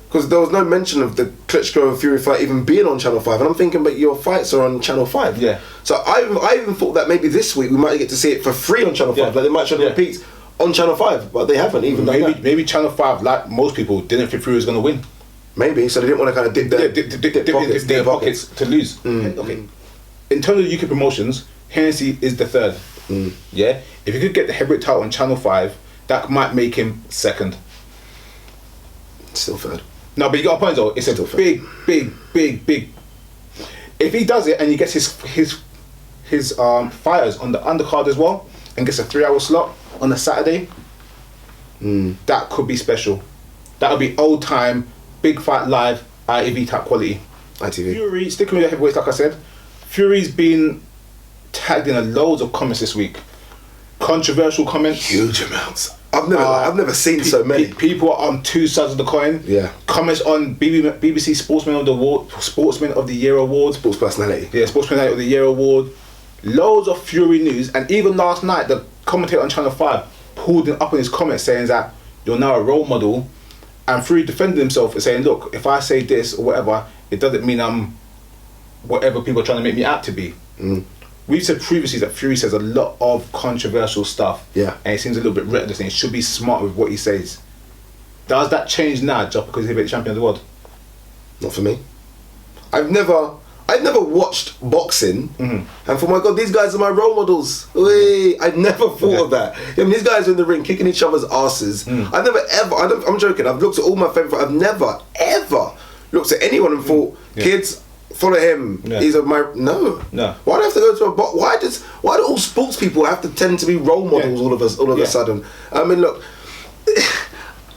because there was no mention of the Klitschko Fury fight even being on Channel 5, and I'm thinking, but your fights are on Channel 5. Yeah. So I even thought that maybe this week we might get to see it for free on Channel 5. Like they might show the repeats on Channel 5, but they haven't even done that. Maybe Channel 5, like most people, didn't think Fury was going to win. Maybe, so they didn't want to kind of dip their pockets to lose. Okay. In terms of UK promotions, Hennessy is the third. Yeah. If you could get the heavyweight title on Channel 5, that might make him second. Still third. No, but you got a point though. It's still a big. If he does it and he gets his fighters on the undercard as well and gets a 3-hour slot on a Saturday, that could be special. That would be old time, big fight live, ITV type quality. ITV. Fury, sticking with the heavyweights, like I said, Fury's been tagged in loads of comments this week. Controversial comments. Huge amounts. I've never seen so many. People are on two sides of the coin. Yeah. Comments on BBC Sportsman of the Year Award. Sports Personality. Yeah, Sports Personality of the Year Award. Loads of Fury news, and even last night the commentator on Channel 5 pulled up in his comments saying that you're now a role model, and Fury defended himself and saying, look, if I say this or whatever, it doesn't mean I'm whatever people are trying to make me out to be. We've said previously that Fury says a lot of controversial stuff. Yeah. And he seems a little bit reckless and he should be smart with what he says. Does that change now just because he's the champion of the world? Not for me. I've never watched boxing, and for my God, these guys are my role models. I've never thought of that. I mean, these guys are in the ring kicking each other's asses. I've never ever, I'm joking, I've looked at all my favourite, I've never ever looked at anyone and thought, kids, follow him. Yeah. He's no. Why do I have to go to a box? Why do all sports people have to tend to be role models all of a sudden? I mean, look,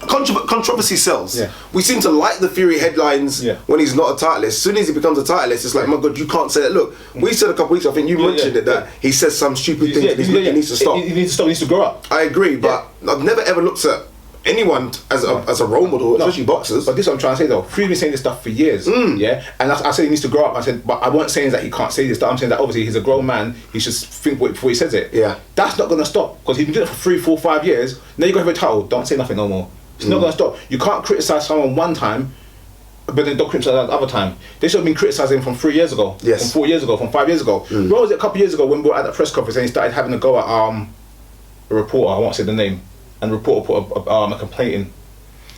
controversy sells. Yeah. We seem to like the Fury headlines when he's not a titleist. As soon as he becomes a titleist, it's like, my God, you can't say that. Look, we said a couple weeks, I think you mentioned it, that he says some stupid things. He needs to stop. He needs to stop. He needs to grow up. I agree, but I've never ever looked at anyone as a role model, especially boxers. But this is what I'm trying to say though. Fury's been saying this stuff for years, yeah. And I said he needs to grow up. I said, but I wasn't saying that he can't say this stuff. I'm saying that obviously he's a grown man. He should think before he says it. Yeah. That's not gonna stop because he's been doing it for 3, 4, 5 years. Now you got to have a title. Don't say nothing no more. It's not gonna stop. You can't criticize someone one time, but then don't criticize the other time. They should have been criticizing him from 3 years ago, Yes. from 4 years ago, from 5 years ago. Where was it a couple of years ago when we were at that press conference and he started having a go at a reporter, I won't say the name, and the reporter put a complaint in.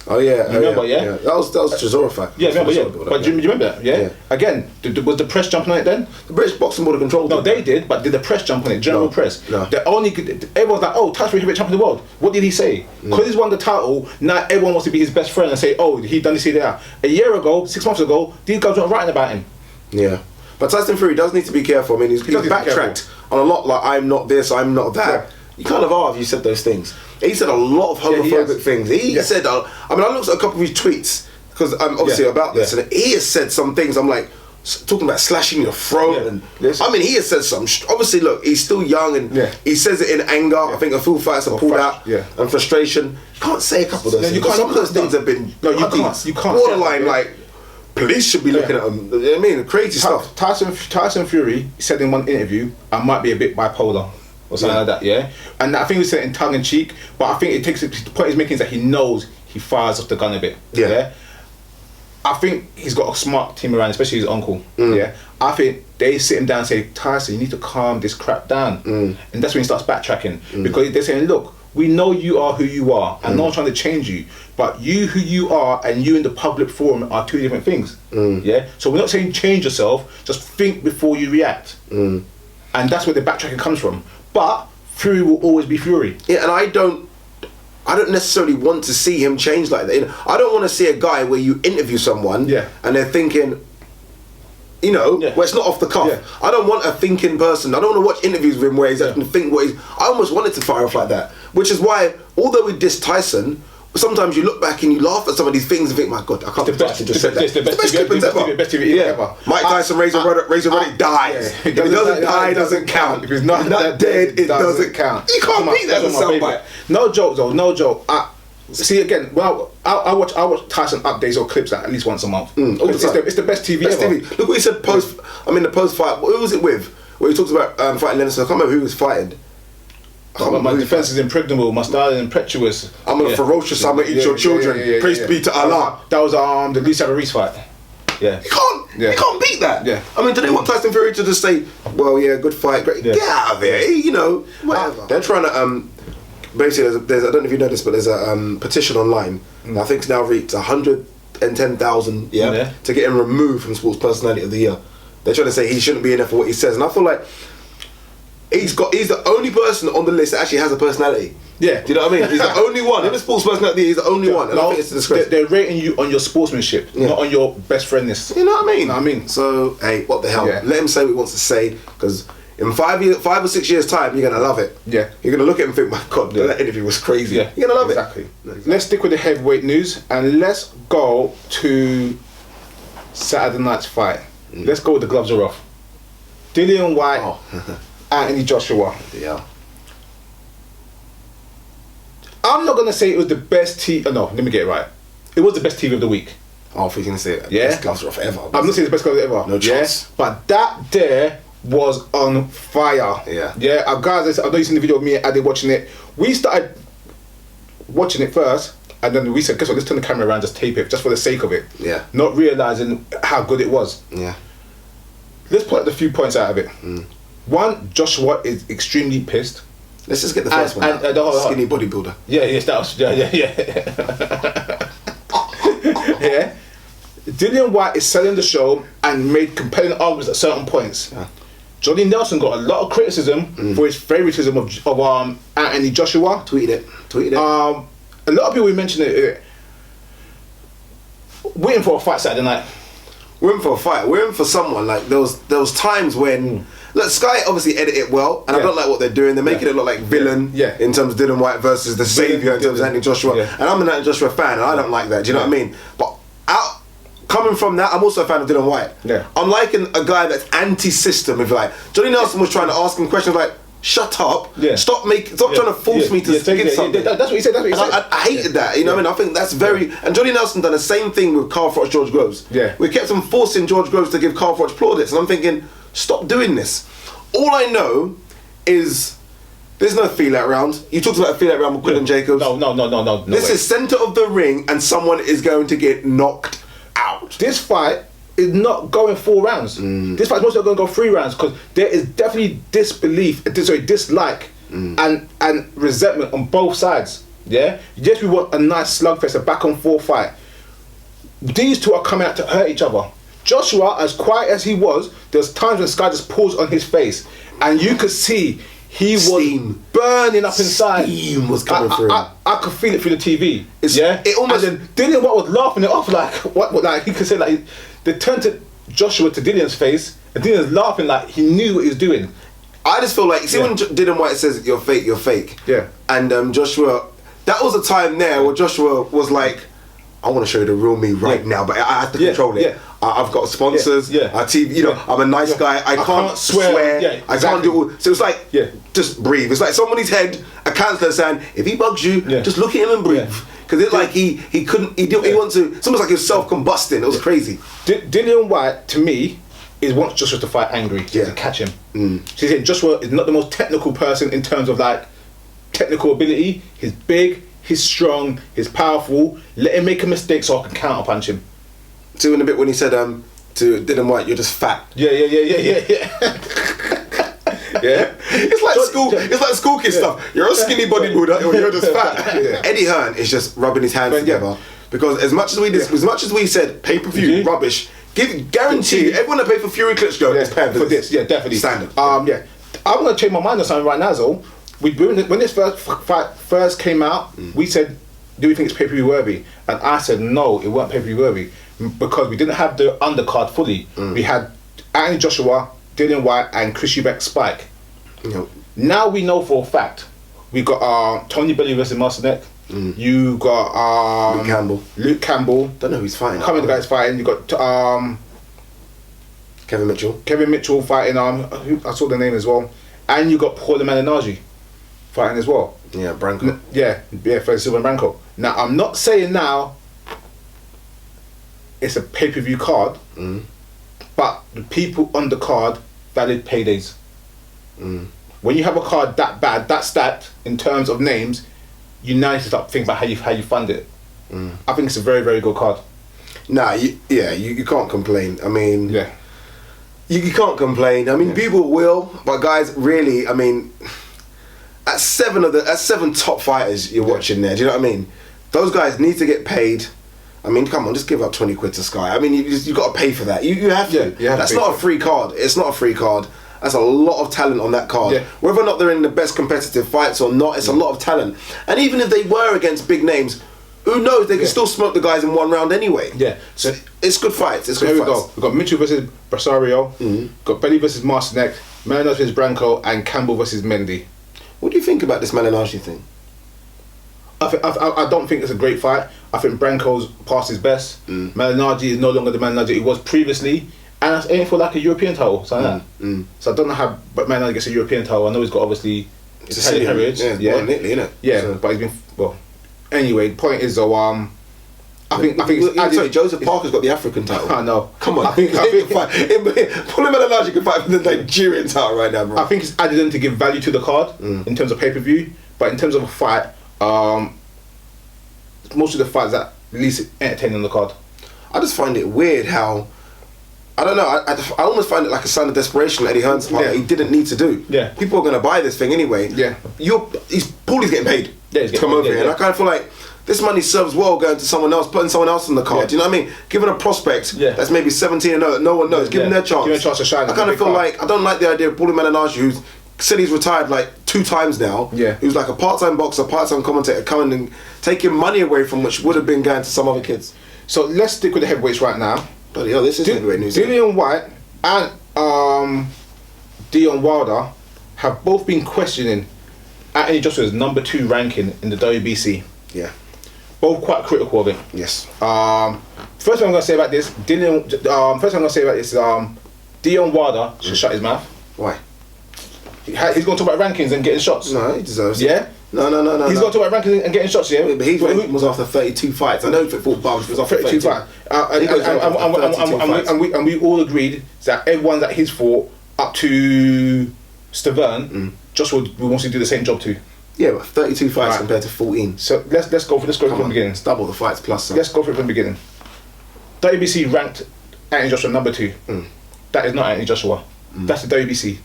Oh yeah, You remember, yeah? That was Chisora fact. Yeah, remember, yeah. But do you remember that? Yeah. Again, was the press jumping on it then? The British Boxing Board of Control. No, they did, but did the press jump on it? General press. No. Everyone's like, oh, Tyson heavyweight champion of the world. What did he say? Because he's won the title, now everyone wants to be his best friend and say, oh, he done this, he did that. A year ago, 6 months ago, these guys weren't writing about him. Yeah. But Tyson Fury does need to be careful. I mean, he's does need to be backtracked on a lot, like, I'm not this, I'm not that. Yeah. You kind of are if you said those things. He said a lot of homophobic things. He said, I mean, I looked at a couple of his tweets, because I'm obviously about this, and he has said some things, I'm like, talking about slashing your throat, and I mean, he has said some, obviously, look, he's still young, and he says it in anger. I think a few fights are pulled out, and frustration. You can't say a couple of those things. Some of those things have been you can't borderline, like, police should be looking at them. I mean, crazy stuff. Tyson Fury said in one interview, I might be a bit bipolar or something like that, yeah? And I think he said it in tongue in cheek, but I think it takes, the point he's making is that he knows he fires off the gun a bit, yeah? I think he's got a smart team around, especially his uncle, yeah? I think they sit him down and say, Tyson, you need to calm this crap down. And that's when he starts backtracking, because they're saying, look, we know you are who you are, and no one's trying to change you, but you who you are and you in the public forum are two different things, yeah? So we're not saying change yourself, just think before you react. And that's where the backtracking comes from. But Fury will always be Fury. Yeah, and I don't necessarily want to see him change like that. You know, I don't want to see a guy where you interview someone and they're thinking, you know, where it's not off the cuff. I don't want a thinking person. I don't want to watch interviews with him where he's actually think what he's. I almost wanted to fire off like that, which is why, although we diss Tyson, sometimes you look back and you laugh at some of these things and think, my God, I can't believe Tyson just said that. It's the best clip ever. Best TV ever. Mike Tyson, Razor Roddick dies. If he doesn't die, it doesn't count. If he's not dead, it doesn't count. You can't beat that as a soundbite. No joke though, no joke. See again, well, I watch Tyson updates or clips at least once a month. It's the best TV ever. Look what he said the post fight. Who was it with? Where he talks about fighting Lennox. I can't remember who he was fighting. My defense is impregnable, my style is impetuous. I'm a ferocious, I'm gonna eat your children. Praise be to Allah. That was the Lee Reese fight. Yeah. You can't beat that. Yeah. I mean, do they want Tyson Fury to just say, well, yeah, good fight, great, get out of here, you know, whatever. They're trying to basically there's I don't know if you know this, but there's a petition online. I think it's now reached 110,000 to get him removed from Sports Personality of the Year. They're trying to say he shouldn't be in there for what he says, and I feel like he's the only person on the list that actually has a personality. Yeah. Do you know what I mean? He's the only one. In the sports personality, he's the only one. And I think it's a disgrace. They're rating you on your sportsmanship, not on your best friendness. You know what I mean? So, hey, what the hell? Yeah. Let him say what he wants to say, because in 5 or 6 years' time, you're going to love it. Yeah. You're going to look at him and think, my God, that interview was crazy. Yeah. You're going to love it. Exactly. Let's stick with the heavyweight news, and let's go to Saturday night's fight. Let's go with the gloves are off. Dillian Whyte, Anthony Joshua. Yeah. I'm not gonna say it was the best TV. No, let me get it right. It was the best TV of the week. Oh, if you're gonna say it, best gloves are off ever. I'm not saying the best gloves ever. No chance. Yeah? But that there was on fire. Yeah. Yeah. Guys, I know you seen the video of me and Adi watching it. We started watching it first, and then we said, guess what? Let's turn the camera around, just tape it, just for the sake of it. Yeah. Not realizing how good it was. Yeah. Let's put a few points out of it. One, Joshua is extremely pissed. Let's just get the first one out. Skinny bodybuilder. Yeah, yes, that was, yeah. Yeah. Dillian Whyte is selling the show and made compelling arguments at certain points. Yeah. Johnny Nelson got a lot of criticism for his favoritism of Anthony Joshua. Tweeted it. A lot of people mentioned it. Waiting for a fight Saturday night. We're in for a fight. We're in for someone. Like there was times when look, Sky obviously edit it well, and I don't like what they're doing. They're making it look like villain in terms of Dillian Whyte versus the savior in terms of Anthony Joshua. And I'm an Anthony Joshua fan, and I don't like that. Do you know what I mean? But coming from that, I'm also a fan of Dillian Whyte. Yeah. I'm liking a guy that's anti-system. If you like, Johnny Nelson was trying to ask him questions like, shut up. Yeah. Stop trying to force me to give something. That's what he said. That's what he said. I hated that. You know what I mean? I think that's very. And Johnny Nelson done the same thing with Carl Froch, George Groves. Yeah. We kept on forcing George Groves to give Carl Froch plaudits, and I'm thinking, stop doing this. All I know is there's no feel-out round. You talked about a feel-out round with Quillin Jacobs. No. This is centre of the ring, and someone is going to get knocked out. This fight is not going 4 rounds. This fight's mostly going to go 3 rounds because there is definitely dislike and resentment on both sides. Yeah. Yes, we want a nice slugfest, a back and forth fight. These two are coming out to hurt each other. Joshua, as quiet as he was, there's times when Sky just paused on his face, and you could see he was burning up inside. Steam was coming through. I could feel it through the TV. It almost. And then Dillian White was laughing it off like what like he could say like they turned to Joshua to Dillian's face, and Dillian's laughing like he knew what he was doing. I just feel like when Dillian White says you're fake. Yeah. And Joshua, that was a time there where Joshua was like, I want to show you the real me right now, but I have to control it. Yeah. I've got sponsors. I'm a nice guy. I can't swear. Yeah, I can't do all. So it's like, just breathe. It's like somebody's head, a counsellor saying, if he bugs you, just look at him and breathe. Because it's like he couldn't, he wants to, it's almost like he was self-combusting. It was crazy. Dillian White, to me, wants Joshua to fight angry, to catch him. She said Joshua is not the most technical person in terms of like technical ability. He's big, he's strong, he's powerful. Let him make a mistake so I can counterpunch him. So in a bit when he said to Dillian White, you're just fat. Yeah. Yeah. It's like school kid stuff. You're a skinny bodybuilder or you're just fat. Eddie Hearn is just rubbing his hands together because as much as we said pay-per-view rubbish, guarantee you, everyone that paid for Fury Klitschko is paying for this. Yeah, definitely. Standard. I'm gonna change my mind on something right now, though. When this fight first came out, we said, do we think it's pay-per-view worthy? And I said no, it weren't pay-per-view worthy because we didn't have the undercard fully. We had Anthony Joshua, Dillian White, and Chris Eubank Spike. Now we know for a fact we got Tony Bellew versus Marcinek. You got Luke Campbell. Don't know who he's fighting. Can't remember the guy's fighting. You got Kevin Mitchell fighting. I saw the name as well. And you got Paul Malignaggi fighting as well. Yeah, Branco. For Silver Branco. Now I'm not saying now it's a pay-per-view card, but the people on the card valid paydays. When you have a card that bad, that stacked in terms of names, you now need to start thinking about how you fund it. I think it's a very, very good card. Nah, you can't complain. I mean, you can't complain. I mean, people will, but guys, really, I mean, at 7 top fighters you're watching there. Do you know what I mean? Those guys need to get paid. I mean, come on, just give up 20 quid to Sky. I mean, you got to pay for that. You have to. That's not a free card. It's not a free card. That's a lot of talent on that card. Whether or not they're in the best competitive fights or not, it's a lot of talent. And even if they were against big names, who knows? They can still smoke the guys in 1 round anyway. So it's good fights. Here we go. We've got Mitchell versus Brasario. Got Bellew versus Marcinek. Malignaggi versus Branco, and Campbell versus Mendy. What do you think about this Malignaggi thing? I don't think it's a great fight. I think Branco's past his best. Malignaggi is no longer the Malignaggi he was previously, and that's aiming for like a European title. So I don't know how, but Malignaggi gets a European title. I know he's got obviously Italian heritage. Born in Italy, innit? Yeah, but he's been Anyway, the point is though, I think it's Joseph Parker's got the African title. I know. Come on, I think Paulie Malignaggi can fight for the Nigerian title right now, bro. I think it's added in to give value to the card in terms of pay-per-view, but in terms of a fight, most of the fights that least entertaining on the card. I just find it weird how, I don't know, I almost find it like a sign of desperation that Eddie Hearn's part that he didn't need to do. People are going to buy this thing anyway. Paulie's getting paid to come over here, and I kind of feel like this money serves well going to someone else, putting someone else on the card. Do you know what I mean? Giving a prospect that's maybe 17 and no one knows, give them their chance. Give them a chance to shine. I kind of feel like, I don't like the idea of Paulie Malignaggi, who's said he's retired like 2 times now. He was like a part-time boxer, part-time commentator, coming and taking money away from which would have been going to some other kids. So let's stick with the heavyweights right now. Bloody hell, this is heavyweight news. Dillian White and Deontay Wilder have both been questioning Anthony Joshua's number 2 ranking in the WBC. Both quite critical of it. First thing I'm gonna say about this, Deontay Wilder should shut his mouth. Why? He's going to talk about rankings and getting shots. No, he deserves it. Yeah? No. He's going to talk about rankings and getting shots, yeah? But his ranking was after 32 fights. I know if it fought Bubs, it was after 32 32 fights. And we all agreed that everyone that he's fought up to Stavern, Joshua wants to do the same job too. Yeah, but 32 fights Right. compared to 14. So let's go from the beginning. It's double the fights plus some. Let's go from the beginning. WBC ranked Anthony Joshua number 2. That is not Anthony Joshua. That's the WBC.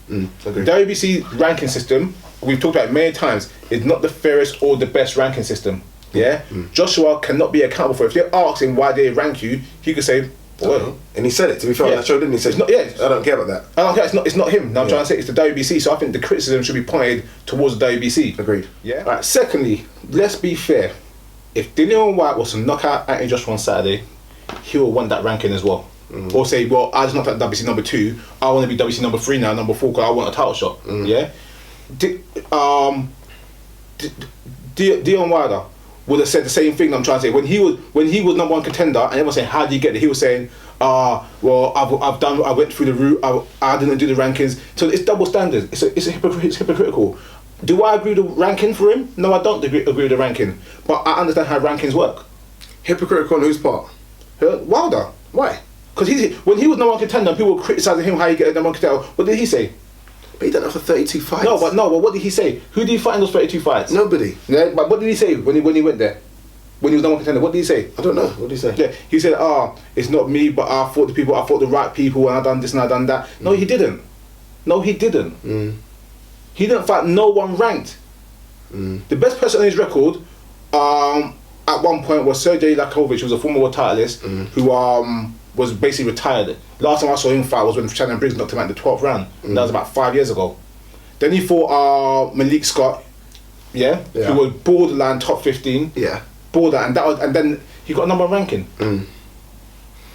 Agree. The WBC ranking system, we've talked about it many times, is not the fairest or the best ranking system. Yeah? Joshua cannot be accountable for it. If they ask him why they rank you, he could say, well, And he said it, to be fair, on that show, didn't he? He said, It's not- yeah. I don't care about that. I don't care, it's not him. Now I'm trying to say it's the WBC, so I think the criticism should be pointed towards the WBC. Agreed. Yeah. Alright, secondly, let's be fair. If Dillian Whyte was to knock out Anthony Joshua on Saturday, he will want that ranking as well. Or say, well, I just knocked out WBC number 2, I want to be WBC number 3 now, number 4, because I want a title shot. Yeah? Dion Wilder would have said the same thing I'm trying to say. When he was number 1 contender, and everyone saying, how do you get it? He was saying, well, I went through the route, I didn't do the rankings. So it's double standard. It's hypocritical. Do I agree with the ranking for him? No, I don't agree with the ranking. But I understand how rankings work. Hypocritical on whose part? Wilder. Why? Because when he was number 1 contender, and people were criticising him how he get a number 1 contender. What did he say? But he done it after 32 fights. No, but what did he say? Who did he fight in those 32 fights? Nobody. Yeah, but what did he say when he went there? When he was number 1 contender, what did he say? I don't know. What did he say? Yeah, he said, it's not me, but I fought the right people, and I done this and I done that. No, he didn't. He He didn't fight no one ranked. The best person on his record, at one point, was Sergey Lakovic, who was a former world titleist, who was basically retired. Last time I saw him fight was when Shannon Briggs knocked him out in the 12th round. That was about 5 years ago. Then he fought Malik Scott, who was borderline top 15. Yeah. Borderline, and then he got a number 1 ranking.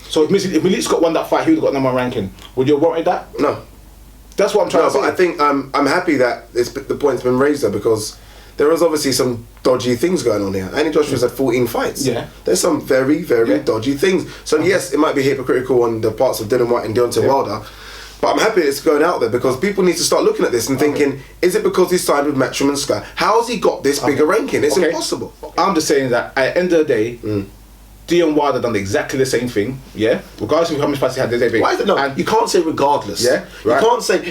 So if Malik Scott won that fight, he would have got a number 1 ranking. Would you have wanted that? No. That's what I'm trying to say. But I think I'm happy that the point's been raised there, because there was obviously some dodgy things going on here. Anthony Joshua's had 14 fights. Yeah. There's some very, very dodgy things. So yes, it might be hypocritical on the parts of Dillian Whyte and Deontay Wilder, but I'm happy it's going out there, because people need to start looking at this and thinking, is it because he signed with Matchroom and Sky? How has he got this bigger ranking? It's impossible. I'm just saying that at the end of the day, Dion Wilder done exactly the same thing, regardless of how much fights he had the day. Why is it? No, and you can't say regardless. Yeah, right.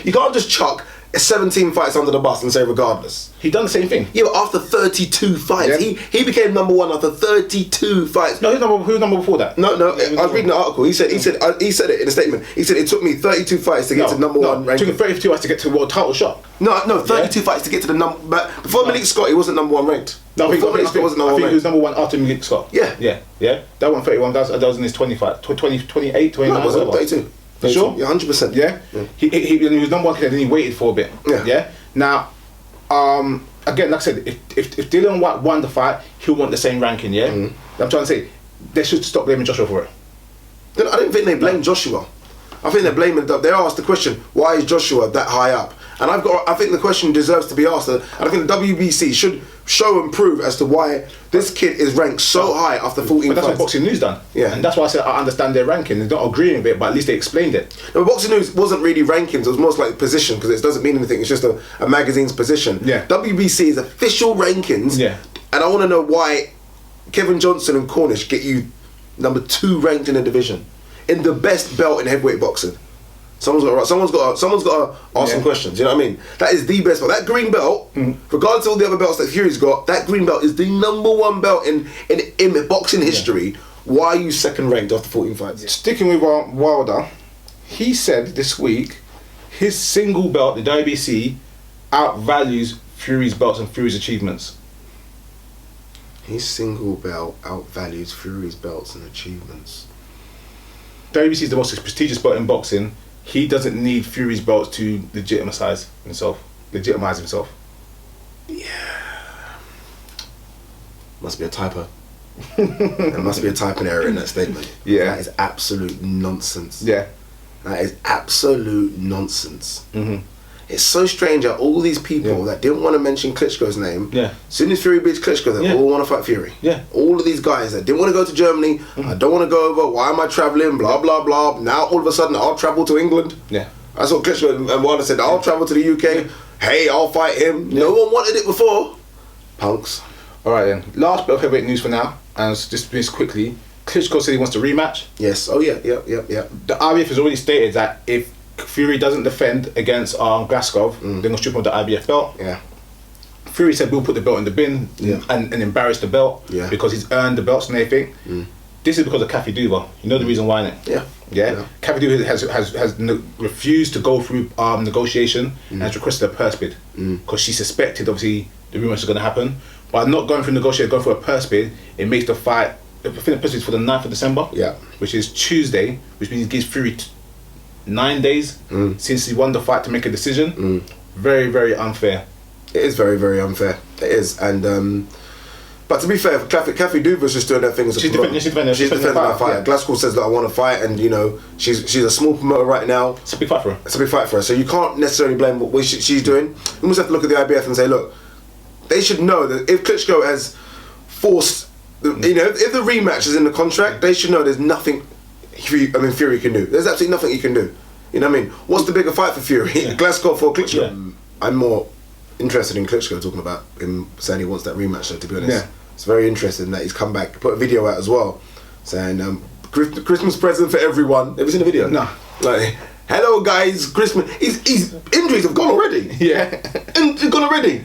You can't just chuck 17 fights under the bus and say regardless. He done the same thing. Yeah, but after 32 fights, he became number 1 after 32 fights. No, who was number before that? No, I was reading the article. He said it in a statement. He said it took me 32 fights to get to number 1 ranking. It took him 32 fights to get to the world title shot. No, 32 fights to get to the number. But before Malik Scott, he wasn't number 1 ranked. No, I think Scott wasn't number 1 he ranked. was number 1 after Malik Scott. Yeah. That one 31. That was in his 25, 28, 29. No, it wasn't 32. For sure? Yeah, 100%. Yeah. He was number 1 contender, then he waited for a bit. Yeah. Now, again, like I said, if Dillian Whyte won the fight, he'll want the same ranking. Yeah. I'm trying to say they should stop blaming Joshua for it. I don't think they blame Joshua. I think they're blaming. They asked the question, why is Joshua that high up? And I think the question deserves to be asked. And I think the WBC should show and prove as to why this kid is ranked so high after 14 But that's fights. what Boxing News done. Yeah. And that's why I said I understand their ranking. They're not agreeing with it, but at least they explained it. No, Boxing News wasn't really rankings. It was most like position, because it doesn't mean anything. It's just a magazine's position. Yeah. WBC is official rankings. Yeah. And I want to know why Kevin Johnson and Cornish get you number 2 ranked in the division, in the best belt in heavyweight boxing. Someone's got to ask some questions. You know what I mean? That is the best belt. That green belt, regardless of all the other belts that Fury's got, that green belt is the number 1 belt in boxing history. Why are you second ranked after 14 fights? Sticking with Wilder, he said this week his single belt, the WBC, outvalues Fury's belts and Fury's achievements. His single belt outvalues Fury's belts and achievements. WBC is the most prestigious belt in boxing. He doesn't need Fury's belts to legitimize himself. Yeah. Must be a typo. There must be a typing error in that statement. Yeah. That is absolute nonsense. Yeah. That is absolute nonsense. It's so strange that all these people that didn't want to mention Klitschko's name, as soon as Fury beats Klitschko, they all want to fight Fury. Yeah. All of these guys that didn't want to go to Germany, I don't want to go over, why am I travelling, blah, blah, blah. Now all of a sudden I'll travel to England. Yeah. That's what Klitschko and Wilder said, I'll travel to the UK. hey, I'll fight him. No one wanted it before. Punks. All right then. Last bit of heavyweight news for now, and just this quickly. Klitschko said he wants to rematch. Yes. Oh yeah. The IBF has already stated that if Fury doesn't defend against Glasgow, they're gonna strip him of the IBF belt. Yeah. Fury said we'll put the belt in the bin and embarrass the belt because he's earned the belts and everything. This is because of Kathy Duva. You know the reason why, innit? Yeah. Kathy Duva has refused to go through negotiation and has requested a purse bid because she suspected obviously the rumours are going to happen. By not going through negotiation, going for a purse bid, it makes the fight. I think the purse bid is for the 9th of December. Yeah. Which is Tuesday, which means it gives Fury 9 days since he won the fight to make a decision. Very, very unfair. It is very, very unfair. It is, and but to be fair, Kathy Duva's just doing her thing as a promoter. She's defending her fight. Yeah. Glasgow says that I want to fight, and you know she's a small promoter right now. It's a big fight for her. It's a big fight for her. So you can't necessarily blame what she's doing. You must have to look at the IBF and say, look, they should know that if Klitschko has forced, you know, if the rematch is in the contract, they should know there's nothing Fury can do. There's absolutely nothing he can do. You know what I mean? What's the bigger fight for Fury? Glasgow for Klitschko? Yeah. I'm more interested in Klitschko talking about him saying he wants that rematch, though, to be honest. It's very interesting that he's come back, put a video out as well, saying Christmas present for everyone. Have you seen the video? No. Like, hello guys, Christmas. His injuries have gone already. Yeah. It's gone already.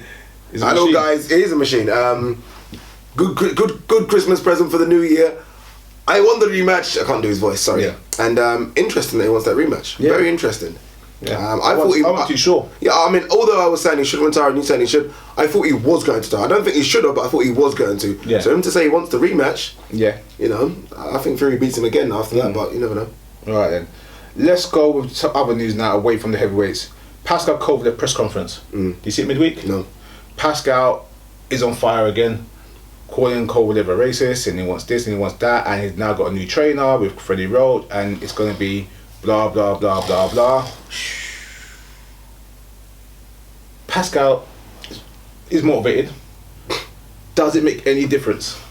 Hello guys, it is a machine. Good Christmas present for the new year. I won the rematch. I can't do his voice, sorry. Yeah. And interesting that he wants that rematch. Yeah. Very interesting. Yeah. I wasn't too sure. Yeah, I mean, although I was saying he should retire and you saying he should, I thought he was going to retire. I don't think he should have, but I thought he was going to. Yeah. So him to say he wants the rematch, you know, I think Fury beats him again after that, but you never know. Alright then. Let's go with some other news now away from the heavyweights. Pacquiao called their press conference. Do you see it midweek? No. Pacquiao is on fire again, calling Kovalev a racist, and he wants this and he wants that, and he's now got a new trainer with Freddie Roach, and it's going to be blah blah blah blah blah. Pacquiao is motivated. Does it make any difference?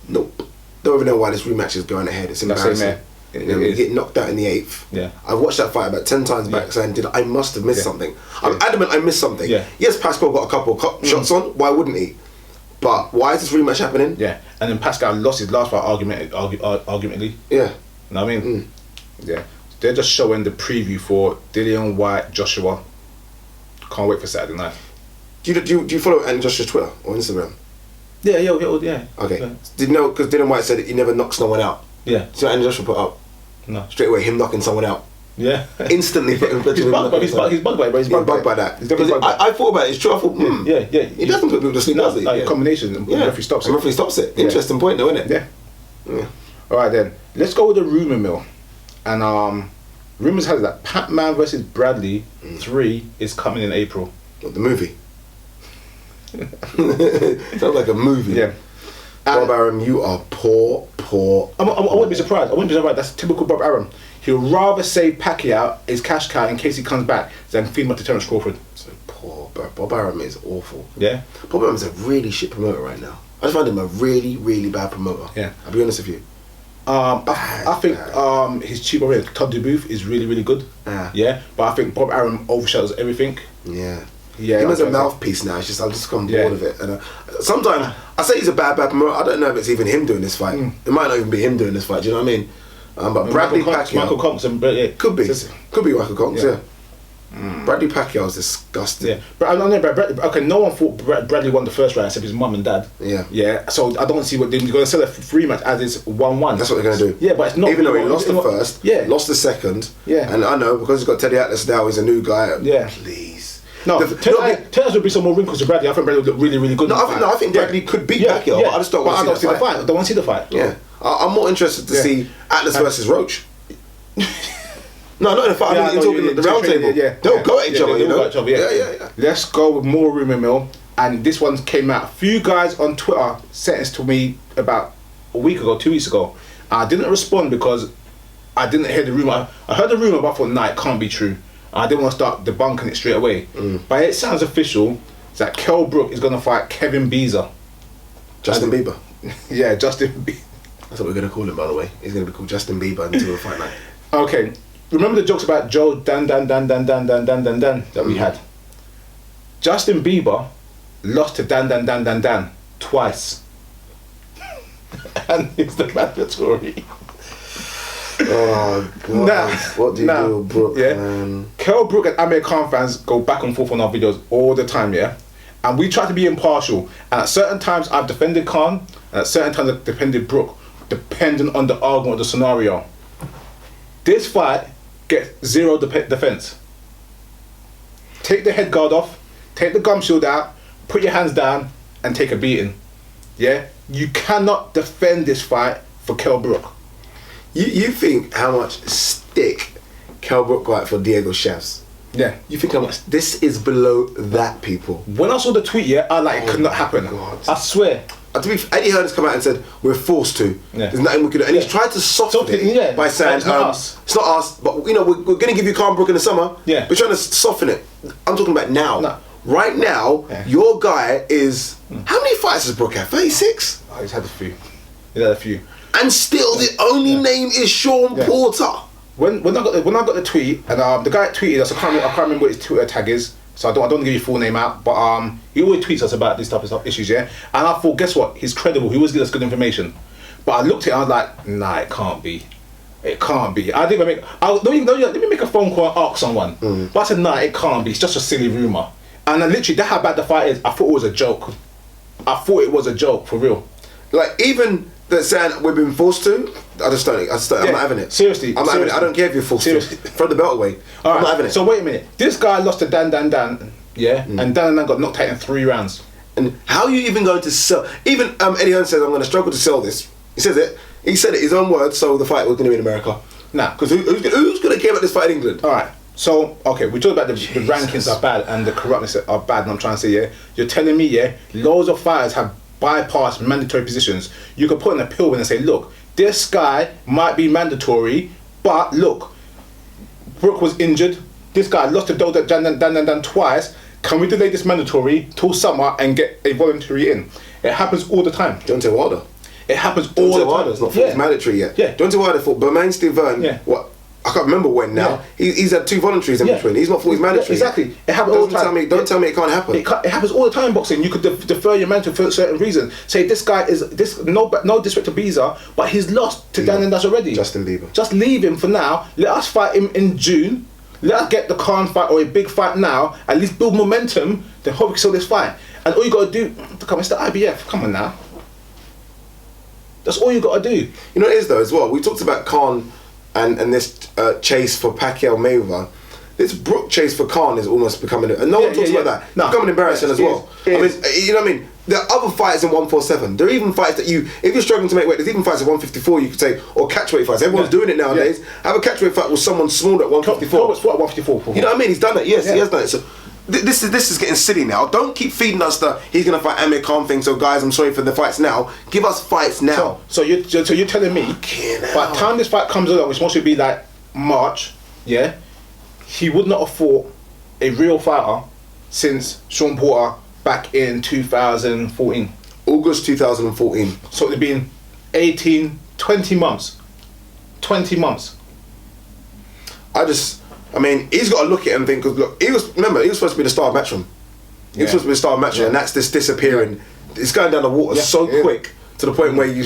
Nope. Don't even know why this rematch is going ahead. It's embarrassing. You get knocked out in the 8th. Yeah. I've watched that fight about 10 times back, saying I must have missed something. I'm adamant I missed something. Yeah. Yes, Pacquiao got a couple of shots on. Why wouldn't he? But why is this rematch happening? Yeah. And then Pacquiao lost his last fight argumentally. Yeah. You know what I mean? Yeah. They're just showing the preview for Dillian Whyte, Joshua. Can't wait for Saturday night. Do you follow Andy Joshua's Twitter or Instagram? Yeah. Okay. Yeah. Did you know, because Dillian Whyte said that he never knocks no one out. Yeah. So Andy Joshua put up? No. Straight away, him knocking someone out. Yeah. Instantly. He's bugged by it, bro. He's bugged by that. I thought about it. It's true. I thought, Yeah. He doesn't put people to sleep, does he? Like a combination. And referee stops it. And referee stops it. Interesting point, though, isn't it? Yeah. Alright then. Let's go with the rumour mill. And rumours has that Pac-Man versus Bradley 3 is coming in April. What, the movie? Sounds like a movie. Yeah. Bob Arum, you are poor. I wouldn't be surprised. That's typical Bob Arum. He'll rather save Pacquiao, his cash cow, in case he comes back, than feed him up to Terence Crawford. So poor. Bob Arum is awful. Yeah. Bob Arum is a really shit promoter right now. I just find him a really, really bad promoter. Yeah. I'll be honest with you. I think his chief over here, Todd DeBooth, is really, really good. Yeah. But I think Bob Arum overshadows everything. Yeah. Yeah. Him as a mouthpiece now, I've just come bored of it. And sometimes I say he's a bad promoter. I don't know if it's even him doing this fight. It might not even be him doing this fight. Do you know what I mean? But Bradley Pacquiao, Michael Conks, could be Michael Conks. Yeah. Bradley Pacquiao is disgusting. Yeah, but I don't know. Okay, no one thought Bradley won the first round except his mum and dad. Yeah. Yeah. So I don't see what they're going to sell a free match as it's 1-1. That's what they're going to do. Yeah, but it's not. Even though he lost the first, lost the second. Yeah. And I know because he's got Teddy Atlas now, he's a new guy. Yeah. Please. No, tell us would be some more wrinkles to Bradley. I think Bradley would look really, really good. I think Bradley could beat Pacquiao. Yeah. I just don't want to see the fight. I don't want to see the fight. Yeah. I'm more interested to see Atlas versus Roach. No, not in a fight. I mean, you're talking at the round table. They'll go at each other, you know. Yeah. Let's go with more rumour mill. And this one came out. A few guys on Twitter sent this to me about a week ago, 2 weeks ago. I didn't respond because I didn't hear the rumour. I heard the rumour, but I thought, nah, it can't be true. I didn't want to start debunking it straight away. But it sounds official. It's that Kell Brook is going to fight Kevin Beezer. Justin Bieber. Yeah, Justin Bieber. That's what we're going to call him, by the way. He's going to be called Justin Bieber until the fight night. Okay. Remember the jokes about Joe Dan that we had? Justin Bieber lost to Dan twice. And it's the mandatory. Oh God! What do you do with Brook, man? Kell Brook and Amir Khan fans go back and forth on our videos all the time, yeah? And we try to be impartial. And at certain times I've defended Khan, and at certain times I've defended Brook, depending on the argument or the scenario. This fight gets zero defense. Take the head guard off, take the gum shield out, put your hands down, and take a beating. Yeah? You cannot defend this fight for Kell Brook. You think how much stick Kell Brook got for Diego Chavez? Yeah. You think how much? This is below that, people. When I saw the tweet, yeah, I like it could not happen. God. I swear. To be Eddie Hearn has come out and said we're forced to. Yeah. There's nothing we can do, and he's tried to soften it by saying it's not us. It's not us, but you know we're going to give you Kell Brook in the summer. Yeah. We're trying to soften it. I'm talking about now. No. Right now, your guy is how many fights has Brook had? 36. Oh, he's had a few. He's had a few. And still, the only name is Sean Porter. When I got the tweet, and the guy tweeted us, I can't remember what his Twitter tag is, so I don't want to give you full name out, but he always tweets us about this type of issues, yeah. And I thought, guess what? He's credible. He always gives us good information. But I looked at it, and I was like, nah, it can't be. It can't be. I didn't even let me make a phone call and ask someone. But I said, nah, it can't be. It's just a silly rumor. And literally, that's how bad the fight is. I thought it was a joke. I thought it was a joke for real. Like even that saying we've been forced to, I just don't. I'm not having it. Seriously, I'm not having it. I don't care if you're forced to. Throw the belt away. I'm not having it. So wait a minute. This guy lost to Dan, yeah, and Dan got knocked out in 3 rounds. And how are you even going to sell? Even Eddie Hearn says I'm going to struggle to sell this. He says it. He said it his own words. So the fight was going to be in America. Nah, because who's going to care about this fight in England? All right. So okay, we talked about the rankings are bad and the corruptness are bad. And I'm trying to say, yeah, you're telling me, yeah, loads of fighters have bypassed mandatory positions. You could put in a pill and say, look, this guy might be mandatory, but look, Brook was injured. This guy lost to Dan twice. Can we delay this mandatory till summer and get a voluntary in? It happens all the time. Deontay Wilder. It happens all the time. Wilder's not fought mandatory yet. Yeah. Deontay Wilder fought Bermain Steven. Yeah. What? I can't remember when now. Yeah. He's had 2 voluntaries in between. He's not fought his mandatory. Exactly. It happens all the time. Don't tell me it can't happen. It happens all the time in boxing. You could defer your mandatory for a certain reason. Say this guy is no disrespect to Beezer, but he's lost to Dan already. Justin Bieber. Just leave him for now. Let us fight him in June. Let us get the Khan fight or a big fight now. At least build momentum. Then hope we can sell this fight. And all you gotta do, it's the IBF. Come on now. That's all you gotta do. You know what it is though as well. We talked about Khan and this chase for Pacquiao Mayweather. This Brook chase for Khan is almost becoming, and no one talks about that. It's becoming embarrassing as well. I mean, you know what I mean? There are other fights in 147. There are even fights that if you're struggling to make weight, there's even fights at 154 you could say, or catchweight fights. Everyone's doing it nowadays. Have a catchweight fight with someone smaller at 154. What's what 154? You know what I mean? He's done it. Yes, he has done it. So this is getting silly now. Don't keep feeding us the he's gonna fight Amir Khan thing. So guys, I'm sorry for the fights now. Give us fights now. So you're telling me by the time this fight comes along, which must be like March, yeah, he would not have fought a real fighter since Sean Porter back in 2014. August 2014. So it'd been 20 months. 20 months. I mean, he's got to look at it and think, because look, he was supposed to be the star of Matchroom. He was supposed to be the star of Matchroom, and that's this disappearing. It's going down the water so quick to the point where you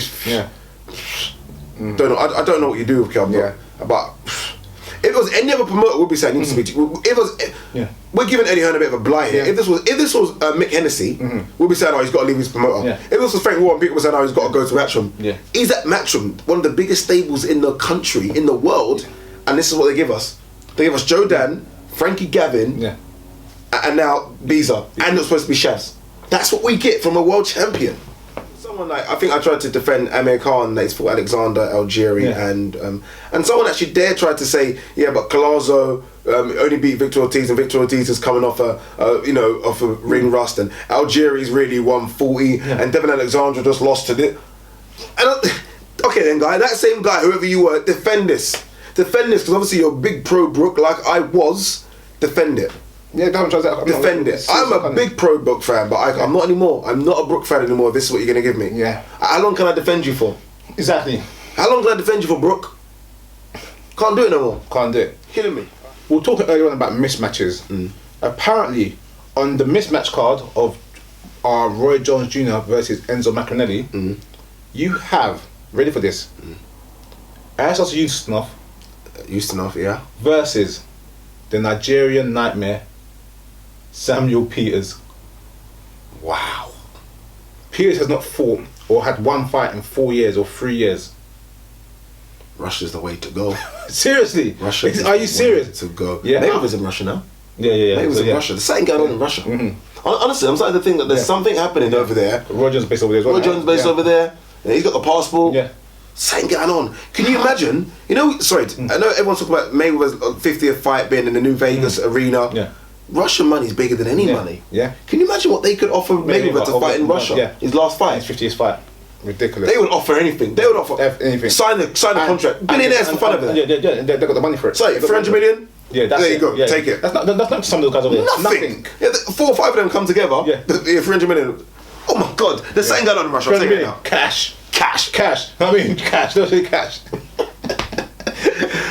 don't know. I don't know what you do with Kell Brook. But if it was any other promoter, we'd be saying needs to be. If it was, we're giving Eddie Hearn a bit of a blight here. If this was Mick Hennessy, we'd be saying, oh, he's got to leave his promoter. If this was Frank Warren, people would be saying, oh, he's got to go to Matchroom. He's at Matchroom, one of the biggest stables in the country, in the world, and this is what they give us. They give us Joe Dan, Frankie Gavin, and now Beezer, and it's supposed to be Shavs. That's what we get from a world champion. Someone like, I think I tried to defend Amir Khan, that he's fought Alexander Algieri, and someone actually there tried to say, but Collazo only beat Victor Ortiz, and Victor Ortiz is coming off a ring rust, and Algieri's really 140, and Devin Alexander just lost to it. Okay then, guy, that same guy, whoever you were, defend this. Defend this, because obviously you're a big pro Brook, like I was. Defend it. Defend it. I'm a big pro Brook fan, but I'm not anymore. I'm not a Brook fan anymore. This is what you're going to give me. How long can I defend you for? Exactly. How long can I defend you for, Brook? Can't do it no more. Can't do it. Killing me. We were talking earlier on about mismatches. Apparently, on the mismatch card of Roy Jones Jr. versus Enzo Maccarinelli, you have, ready for this, Aisha Ustinov, yeah. versus the Nigerian Nightmare, Samuel Peters. Wow. Peters has not fought or had one fight in 4 years or 3 years. Russia's the way to go. Seriously? Russia. Are you serious? To go. Yeah. Mayweather's in Russia now. Yeah. Mayweather's in Russia. There's something going on in Russia. Honestly, I'm starting to think that there's something happening over there. Roy Jones based over there as well. Roy Jones based over there. And he's got the passport. Yeah. Something going on. Can you imagine? You know, sorry, I know everyone's talking about Mayweather's 50th fight being in the new Vegas arena. Yeah. Russian money's bigger than any money. Yeah. Can you imagine what they could offer Mayweather to fight in Russia? Yeah. His last fight. His 50th fight. Ridiculous. They would offer anything. They would offer anything. Sign the contract. Billionaires for fun of it. Yeah, they got the money for it. Sorry, 300 million? Yeah, that's there you go. Yeah. Take it. That's not some of those guys over there. Nothing. Yeah, 4 or 5 of them come together. Yeah. 300 million. Oh my God. There's something going on in Russia. I'll take it now. Cash. Cash. I mean, cash. Don't say cash.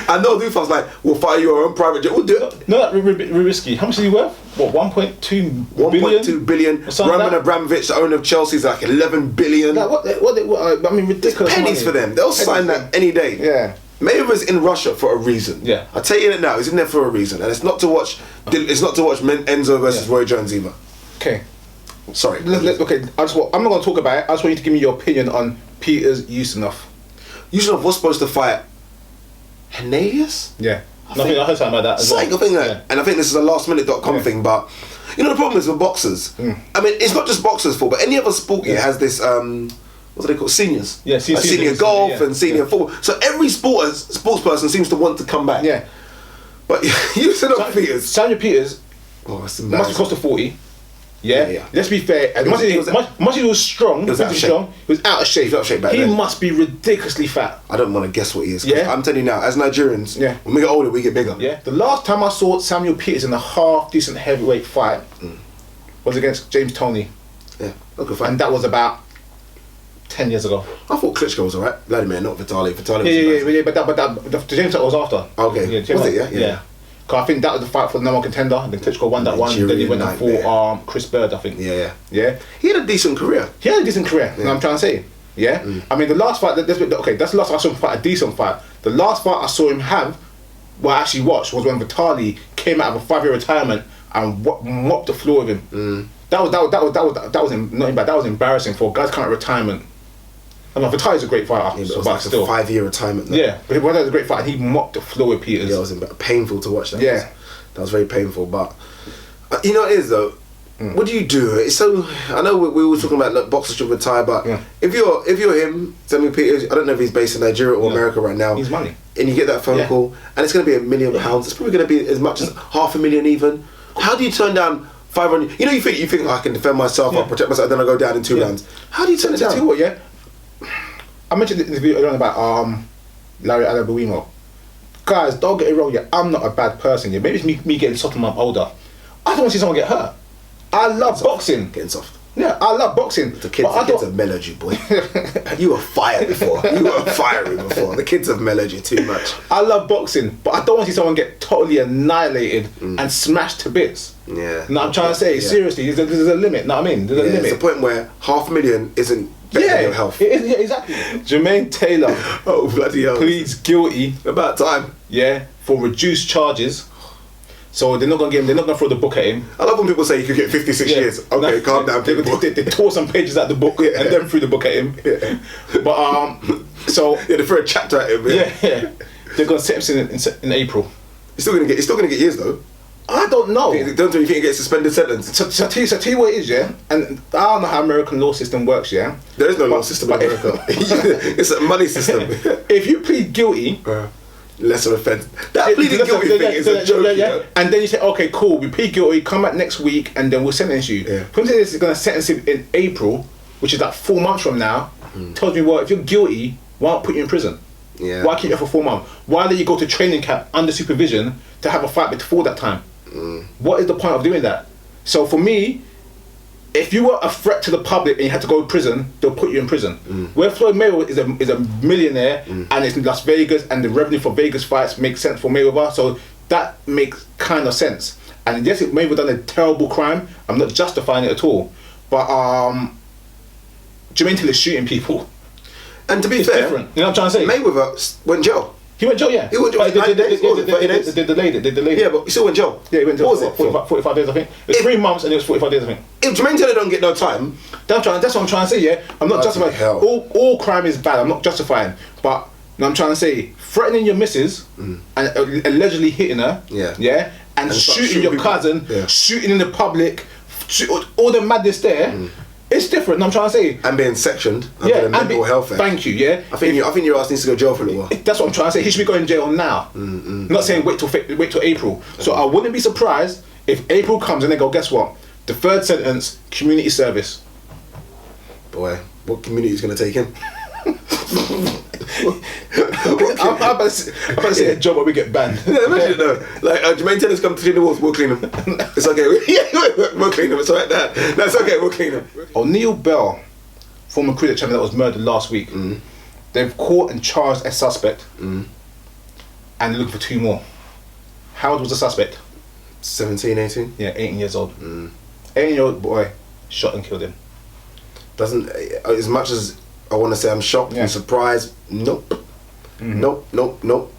And they'll do things like, we'll fire your own private jet. We'll do it. No, that's risky. How much is he worth? What, 1.2 billion? 1.2 billion. Roman Abramovich, the owner of Chelsea, is like 11 billion. Like, I mean, ridiculous Pennies money. for them. They'll sign that any day. Yeah. Mayweather's in Russia for a reason. Yeah. I tell you it now. He's in there for a reason, and it's not to watch. It's not to watch Enzo versus Roy Jones either. Okay. Sorry. Okay. I'm not going to talk about it. I just want you to give me your opinion on Peters Ustinov. Ustinov was supposed to fight Hernandez? Yeah. I heard something about that as well. And I think this is a lastminute.com thing, but you know the problem is with boxers. I mean, it's not just boxers' fault, but any other sport has this what do they call seniors? Yeah, senior golf and senior football. So every sports person seems to want to come back. Yeah. But Ustinov Peters. Samuel Peters must be close to 40. Yeah. Let's be fair. As much as he was strong, he was out of shape. He was out of shape back then. He must be ridiculously fat. I don't want to guess what he is. Yeah. I'm telling you now, as Nigerians, Yeah. when we get older, we get bigger. Yeah. The last time I saw Samuel Peters in a half decent heavyweight fight was against James Toney. Yeah. Okay, fine. And that was about 10 years ago. I thought Klitschko was alright. Vladimir, not Vitaly. Vitaly was Yeah, but the James Toney was after. Okay. Yeah, Was it? Yeah. Cause I think that was the fight for the number one contender, and then Klitschko won that one. Then he went and fought Chris Bird, I think. Yeah. Yeah. He had a decent career. He had a decent career. You know what I'm trying to say? Yeah. I mean, the last fight. That's the last time I saw him fight a decent fight. The last fight I saw him have, well, I actually watched, was when Vitaly came out of a 5-year retirement and mopped the floor with him. That was not bad. That was embarrassing for a guy's kind of retirement. I mean, Vitaly's a great fighter, Yeah, but like still. a 5-year retirement. Though. Yeah, but Vitaly's a great fighter. He mopped the floor with Peters. Yeah, it was painful to watch that. Yeah. That was very painful, but you know what it is though. What do you do? It's so. I know we were talking about boxers should retire, but if you're him, Samuel Peters, I don't know if he's based in Nigeria or America right now. He's money, and you get that phone call, and it's going to be £1 million. It's probably going to be as much as $500,000 even. How do you turn down 500? You know, you think I can defend myself, I'll protect myself, then I go down in 2 rounds. How do you turn it down? Tell you what, yeah. I mentioned this video earlier about Larry Alabuimo. Guys, don't get it wrong, yeah. I'm not a bad person, yeah. Maybe it's me getting soft when I'm older. I don't want to see someone get hurt. I love boxing. Getting soft. Yeah, I love boxing. The kids have mellowed you, boy. You were fired before. You were fiery before. The kids have mellowed you too much. I love boxing, but I don't want to see someone get totally annihilated and smashed to bits. Yeah. No, I'm trying to say, seriously, there's a limit, know what I mean? There's a limit. There's a point where $500,000 isn't better than your health. It is, yeah, exactly. Jermaine Taylor Oh, bloody hell. pleads guilty, About time. for reduced charges. So they're not gonna throw the book at him. I love when people say you could get 56 years. Okay, calm down, people. They tore some pages out the book and then threw the book at hip. Yeah. But so Yeah, they throw a chapter at him. yeah, they're gonna set him in April. He's still gonna get years though. I don't know. Don't you think he gets suspended sentence? So tell you what it is, yeah. And I don't know how American law system works, yeah. There is no law system in America. It's a money system. If you plead guilty. Lesser offence. That pleading guilty thing is a joke. You know? And then you say, okay, cool, we plead guilty, come back next week, and then we'll sentence you. Yeah. For instance, this is going to sentence him in April, which is like 4 months from now. Tells me, well, if you're guilty, why not put you in prison? Yeah. Why keep you for 4 months? Why let you go to training camp under supervision to have a fight before that time? What is the point of doing that? So for me, if you were a threat to the public and you had to go to prison, they'll put you in prison. Where Floyd Mayweather is a millionaire and it's in Las Vegas and the revenue for Vegas fights makes sense for Mayweather, so that makes kind of sense. And yes, it may have done a terrible crime. I'm not justifying it at all. But Jermaine Till is shooting people. And to be It's fair, different. You know what I'm trying to say? Mayweather went jail. He went jail, yeah. He went jail. But they They delayed it. Yeah, but he still went jail. Yeah, he went jail What was for it? 45 days, I think. It was 3 months and it was 45 days, I think. If Jermaine Taylor don't get no time, That's what I'm trying to say, yeah. I'm not Bloody justifying. hell. All crime is bad. I'm not justifying. But I'm trying to say, threatening your missus and allegedly hitting her, Yeah. and start shooting your people. cousin, Yeah. shooting in the public, all the madness there. It's different. I'm trying to say. and being sectioned under the And Mental Health Act. Thank you. Yeah. I think your ass needs to go to jail for a little while. That's what I'm trying to say. He should be going to jail now. Not saying wait till April. So I wouldn't be surprised if April comes and they go, guess what? The third sentence, community service. Boy, what community is going to take him? I'm about to say a job where we get banned. Yeah, imagine it though. Like Jermaine Taylor's come to clean the walls, we'll clean them. It's okay. We'll clean them. It's alright. That's okay. We'll clean them. O'Neal Bell, former cricket champion that was murdered last week, they've caught and charged a suspect, and they're looking for 2 more. How old was the suspect? 17, 18. Yeah, 18 years old. 18-year-old boy shot and killed him. Doesn't, as much as I want to say I'm shocked and surprised, nope. Nope.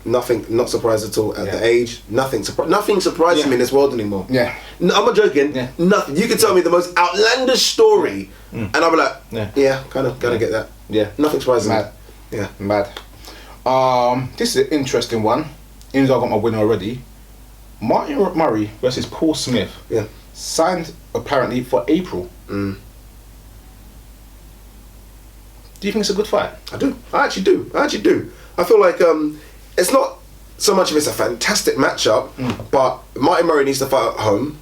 Nothing. Not surprised at all. At the age, nothing surprises me in this world anymore. Yeah. No, I'm not joking. Yeah. Nothing. You can tell me the most outlandish story, and I'll be like, kind of get that. Yeah. Nothing surprises me. Mad. Yeah. Mad. This is an interesting one. Even though I got my winner already. Martin Murray versus Paul Smith. Yeah. Signed apparently for April. Do you think it's a good fight? I do. I actually do. I feel like it's not so much if it's a fantastic matchup, but Martin Murray needs to fight at home.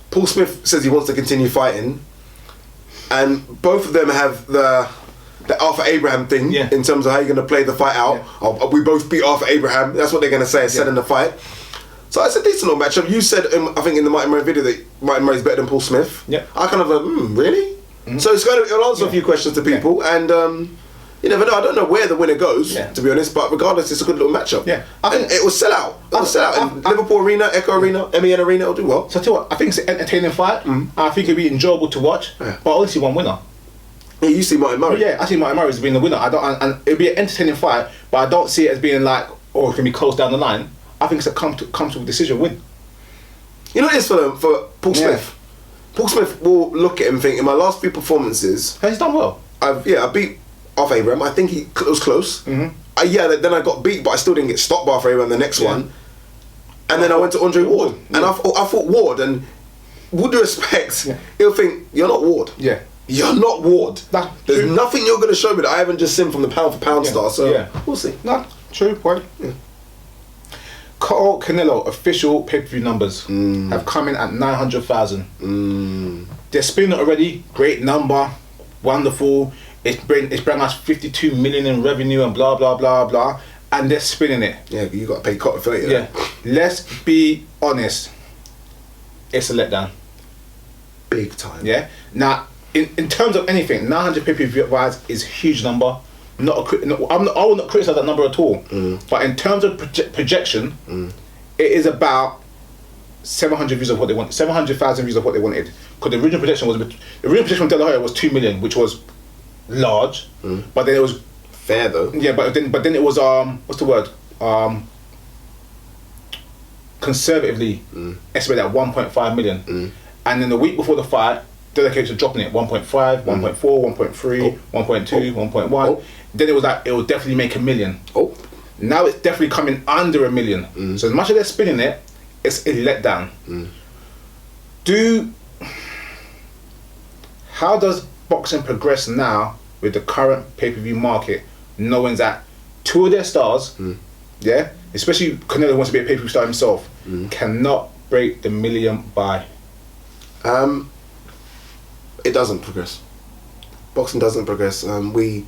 Paul Smith says he wants to continue fighting, and both of them have the Arthur Abraham thing in terms of how you're going to play the fight out. We both beat Arthur Abraham. That's what they're going to say. Said in the fight. So it's a decent little matchup. You said, I think in the Martin Murray video, that Martin Murray's better than Paul Smith. Yeah. I kind of really? So it'll answer a few questions to people, and you never know. I don't know where the winner goes, to be honest. But regardless, it's a good little matchup. Yeah, I think it will sell out. It'll sell out in Liverpool Arena, Echo Arena, MEN Arena. It'll do well. So I tell you what, I think it's an entertaining fight. I think it'll be enjoyable to watch. But I only see one winner. Yeah, you see Martin Murray. Yeah, I see Martin Murray as being the winner. And it'll be an entertaining fight, but I don't see it as being like, it can be close down the line. I think it's a comfortable decision win. You know what it is for Paul Smith? Paul Smith will look at him and think, in my last few performances, he's done well. I beat Arthur Abraham. I think it was close. Then I got beat, but I still didn't get stopped by Arthur Abraham the next one. And then I went to Andre Ward, and I fought Ward, and with due respect, he'll think, you're not Ward. Yeah. You're not Ward. There's nothing you're going to show me that I haven't just seen from the pound for pound star, so we'll see. No, true point. Carl Canelo official pay-per-view numbers have come in at 900,000. They're spinning it already. Great number, wonderful. It's bring us 52 million in revenue and blah blah blah blah. And they're spinning it. Yeah, you got to pay cotton for it. Yeah. Let's be honest. It's a letdown. Big time. Yeah. Now, in terms of anything, 900 pay-per-view wise is a huge number. I will not criticize that number at all. But in terms of projection, it is about 700 views of what they want. 700,000 views of what they wanted. Because the original projection from De La Hoya was 2 million, which was large. But then it was fair though. Yeah, but then it was what's the word? Conservatively estimated at 1.5 million. And then the week before the fight, dedicated to dropping it 1.5, 1.4, 1.3, 1.2, 1.1. Then it was like, it will definitely make 1 million. Now it's definitely coming under 1 million. So as much as they're spinning it, it's a letdown. How does boxing progress now with the current pay-per-view market, knowing that 2 of their stars, especially Canelo wants to be a pay-per-view star himself, cannot break the 1 million by? It doesn't progress. Boxing doesn't progress. We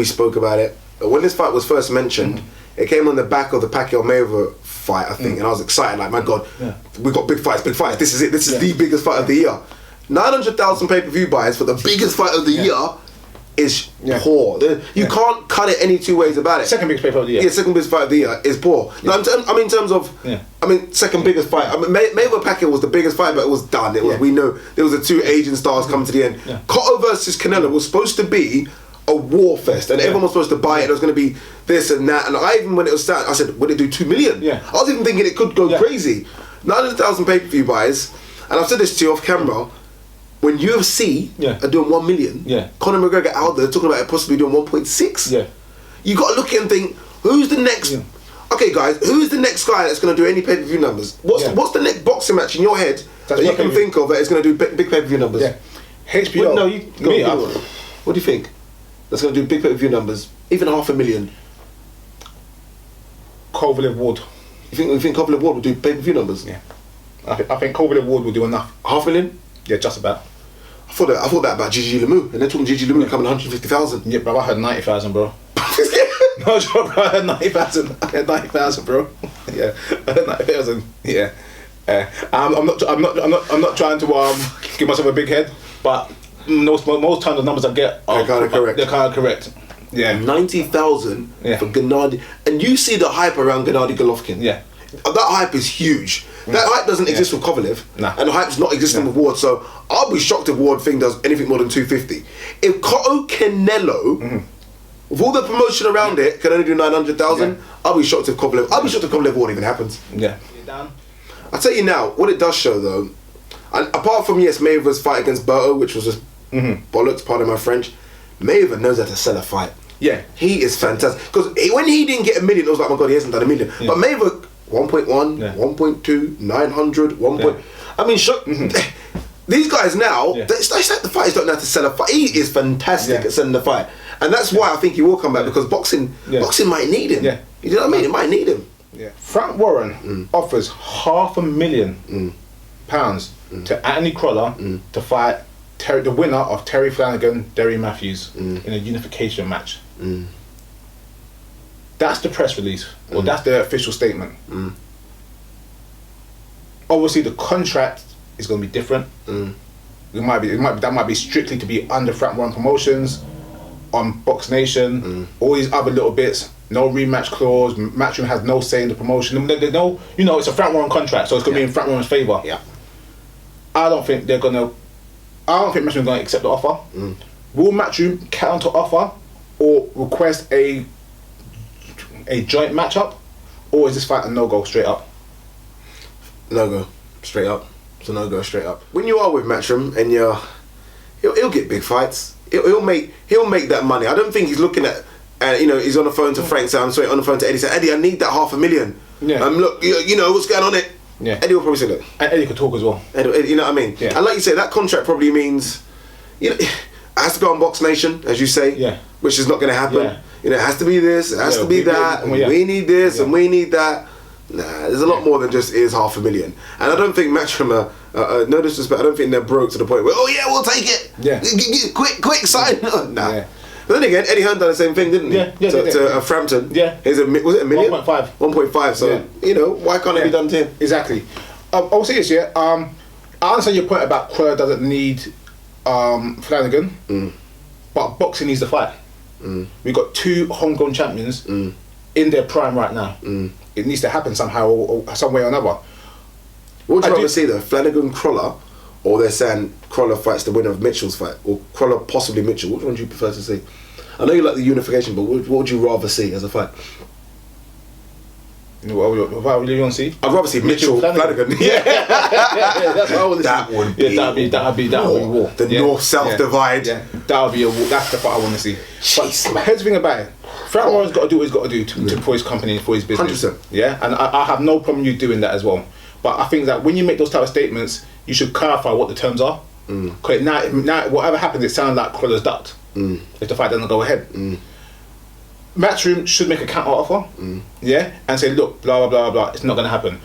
spoke about it when this fight was first mentioned. It came on the back of the Pacquiao Mayweather fight, I think, and I was excited. Like, my God, we got big fights. This is it. This is the biggest fight of the year. 900,000 pay-per-view buys for the biggest fight of the year. is Yeah. poor. You can't cut it any two ways about it. Second biggest pay-per-view of the year. Yeah, second biggest fight of the year is poor. No, in terms of, second biggest fight. I mean, Mayweather Pacquiao was the biggest fight, but it was done. It was we know there was the two Asian stars coming to the end. Yeah. Cotto versus Canelo was supposed to be a war fest, and everyone was supposed to buy it. There was going to be this and that, and I even when it was starting, I said, "Would it do 2 million?" Yeah. I was even thinking it could go crazy. 900,000 pay-per-view buys, and I've said this to you off camera. When UFC are doing 1 million, Conor McGregor out there talking about it possibly doing 1.6. Yeah. You got to look at and think, who's the next? Yeah. Okay, guys, who's the next guy that's going to do any pay-per-view numbers? What's the next boxing match in your head that you can think of that is going to do big pay-per-view numbers? Yeah. HBO. What do you think? That's going to do big pay-per-view numbers, even 500,000. Kovalev Ward. You think Kovalev Ward will do pay-per-view numbers? Yeah. I think Kovalev Ward will do enough. 500,000? Yeah, just about. I thought that about Gigi Lemieux, and they're talking Gigi Lemieux coming 150,000. Yeah, bro, I heard 90,000, bro. No joke, bro. I heard 90,000. I heard 90,000, bro. Yeah, I heard 90,000. Yeah. I'm not trying to give myself a big head, but most times the numbers I get are kind of correct. They're kind of correct. Yeah. 90,000 for Gennady, and you see the hype around Gennady Golovkin. Yeah. That hype is huge. That hype doesn't exist with Kovalev, and the hype's not existing with Ward. So I'll be shocked if Ward thing does anything more than 250. If Cotto Canelo, with all the promotion around it, can only do 900,000, I'll be shocked if Kovalev. I'll be shocked if Kovalev Ward even happens. Yeah. I'll tell you now, what it does show though, and apart from Mayweather's fight against Berto, which was just bollocks, pardon my French, Mayweather knows how to sell a fight. Yeah. He is fantastic. Because when he didn't get 1 million, it was like, oh my God, he hasn't done 1 million. Yeah. But Mayweather, 1.1, 1.2, 900, 1. I mean, these guys now, it's like the fighters don't know how to sell a fight. He is fantastic at selling the fight. And that's why I think he will come back, because boxing might need him. Yeah. You know what I mean? It might need him. Yeah. Frank Warren offers £500,000 to Anthony Crolla to fight the winner of Terry Flanagan, Derry Matthews in a unification match. That's the press release, or that's the official statement. Obviously, the contract is going to be different. That might be strictly to be under Frank Warren Promotions, on Box Nation, all these other little bits. No rematch clause. Matchroom has no say in the promotion. There's no, it's a Frank Warren contract, so it's going to be in Frank Warren's favour. Yeah. I don't think Matchroom is going to accept the offer. Will Matchroom counter offer or request a joint matchup, or is this fight a no-go straight up? No-go straight up. It's a no-go straight up. When you are with Matchroom and he'll get big fights. He'll make that money. I don't think he's looking at he's on the phone to Frank. So I'm sorry, on the phone to Eddie. Say, Eddie, I need that 500,000. Yeah. Look, you know what's going on it. Yeah. Eddie will probably say that. And Eddie could talk as well. Eddie, you know what I mean? Yeah. And like you say, that contract probably means, it has to go on Box Nation, as you say. Yeah. Which is not going to happen. Yeah. It has to be this. It has to be that. We need this and we need that. Nah, there's a lot more than just is 500,000. And I don't think Matchroom no disrespect, I don't think they're broke to the point where, oh yeah, we'll take it. Yeah. Quick, sign. Nah. Yeah. But then again, Eddie Hearn done the same thing, didn't he? To Frampton. Yeah. Was it $1 million? 1.5. 1.5. So why can't it be done to him? Exactly. I'll say this, I understand your point about Quillin doesn't need Flanagan, but boxing needs the fight. We've got two homegrown champions in their prime right now. It needs to happen somehow, or some way or another. What would you rather see though, Flanagan Crolla, or they're saying Crolla fights the winner of Mitchell's fight, or Crolla possibly Mitchell? Which one do you prefer to see? I know you like the unification, but what would you rather see as a fight? What would you want to see? I'd rather see Mitchell Flanagan. Yeah, that's what I want to see. That would be war. The North-South divide. Yeah, that would be a war. That's the fight I want to see. Jeez, but here's the thing about it. Frank Warren's got to do what he's got to do for his company and for his business. 100%. Yeah, and I have no problem you doing that as well. But I think that when you make those type of statements, you should clarify what the terms are. Because now, whatever happens, it sounds like Quillin's ducked. If the fight doesn't go ahead. Matchroom should make a counter offer, and say, look, blah blah blah blah, it's not going to happen.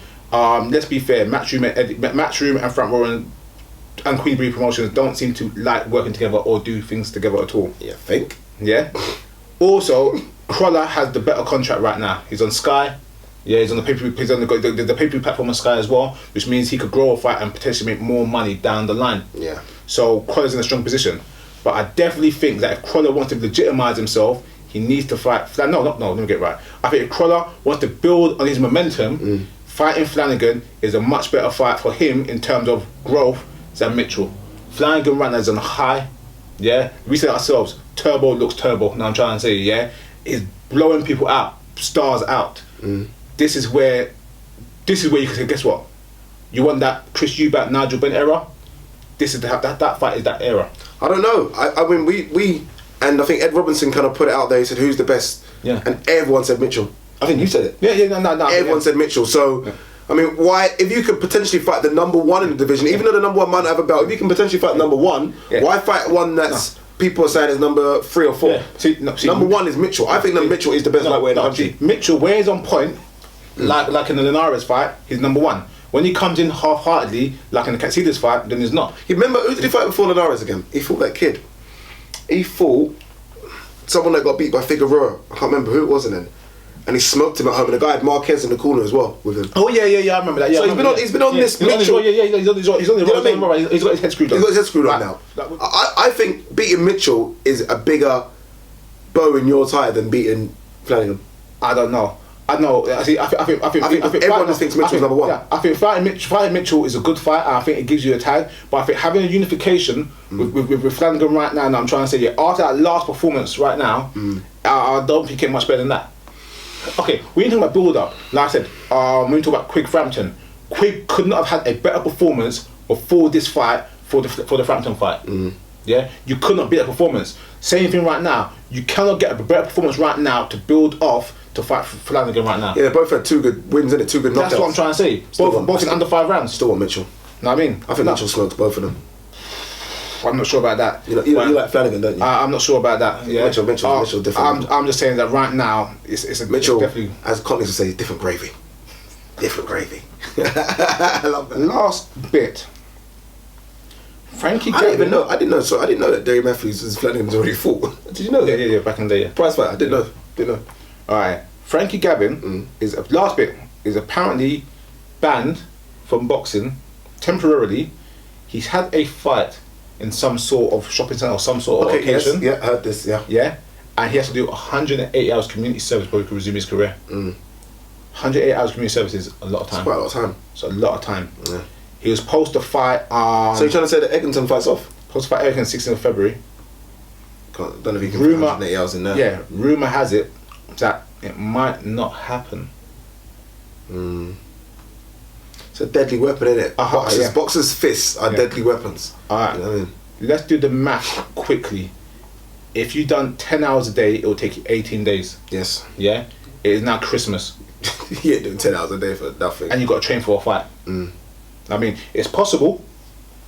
Let's be fair, Matchroom and Frank Warren and Queensbury Promotions don't seem to like working together or do things together at all. Yeah, think. Yeah. Also, Crolla has the better contract right now. He's on Sky. Yeah, he's on the pay-per-view. He's on the pay-per-view platform on Sky as well, which means he could grow a fight and potentially make more money down the line. Yeah. So Crolla's in a strong position. But I definitely think that if Crawler wants to legitimise himself, he needs to fight. No, let me get it right. I think if Crawler wants to build on his momentum, fighting Flanagan is a much better fight for him in terms of growth than Mitchell. Flanagan right now is on a high. Yeah, we say ourselves, Turbo looks turbo. Now I'm trying to say, yeah, is blowing people out, stars out. This is where you can say, guess what? You want that Chris Eubank, Nigel Benn era? This is that fight is that era. I don't know. I mean, we and I think Ed Robinson kind of put it out there. He said, "Who's the best?" Yeah. And everyone said Mitchell. I think you said it. Yeah, no. Everyone said Mitchell. So, I mean, why? If you could potentially fight the number one in the division, even though the number one might not have a belt, if you can potentially fight number one, why fight one that's people are saying is number 3 or 4? Yeah. See, number one is Mitchell. I think that Mitchell is the best lightweight in the country. Mitchell, where he's on point, like in the Linares fight, he's number one. When he comes in half-heartedly, like in the Casillas fight, then he's not. You remember, who did he fight before Linares again? He fought that kid. He fought someone that got beat by Figueroa. I can't remember who it was then. And he smoked him at home, and the guy had Marquez in the corner as well with him. Oh yeah, I remember that. Yeah, so he's been on this Mitchell. He's on the right. He's got his head screwed on. He's got his head screwed on now. I think beating Mitchell is a bigger bow in your tie than beating Flanagan. I don't know. I know. I think everyone just thinks Mitchell's number one. Yeah, I think fighting Mitchell is a good fight. And I think it gives you a tag. But I think having a unification with Flanagan right now, and I'm trying to say, yeah, after that last performance right now, I don't think it much better than that. Okay, we ain't talking about build up. Like I said, we talk about Quigg Frampton. Quigg could not have had a better performance before this fight for the Frampton fight. Yeah, you could not beat that performance. Same thing right now. You cannot get a better performance right now to build off to fight Flanagan right now. Yeah, they both had 2 good wins, innit? 2 good knockouts. That's what I'm trying to say. Both in under 5 rounds. Still want Mitchell. Know what I mean? I think Mitchell smoked both of them. I'm not sure about that. You like Flanagan, don't you? I'm not sure about that. Yeah. Mitchell different. I'm just saying that right now it's Mitchell, definitely, as Conley would say, different gravy. Different gravy. I love that. Last bit. Frankie I didn't know that Derry Matthews was Flanagan's already fought. Did you know that? Yeah, back in the day. Yeah. Prize fight. I didn't know. Alright. Frankie Gavin last bit is apparently banned from boxing temporarily. He's had a fight in some sort of shopping centre or some sort of occasion. Yes, I heard this, Yeah, and he has to do 180 hours community service before he can resume his career. 180 hours community service is a lot of time. It's quite a lot of time. It's a lot of time. Yeah. He was supposed to fight so you're trying to say that Eglinton fights off? Supposed to fight Eglinton 16th of February. Don't know if he can put 180 hours in there. Yeah, rumour has it that it might not happen. It's a deadly weapon, isn't it? Boxers' fists are deadly weapons. Alright, you know what I mean? Let's do the math quickly. If you done 10 hours a day, it will take you 18 days. Yes. Yeah? It is now Christmas. You ain't doing 10 hours a day for nothing. And you got to train for a fight. I mean, it's possible.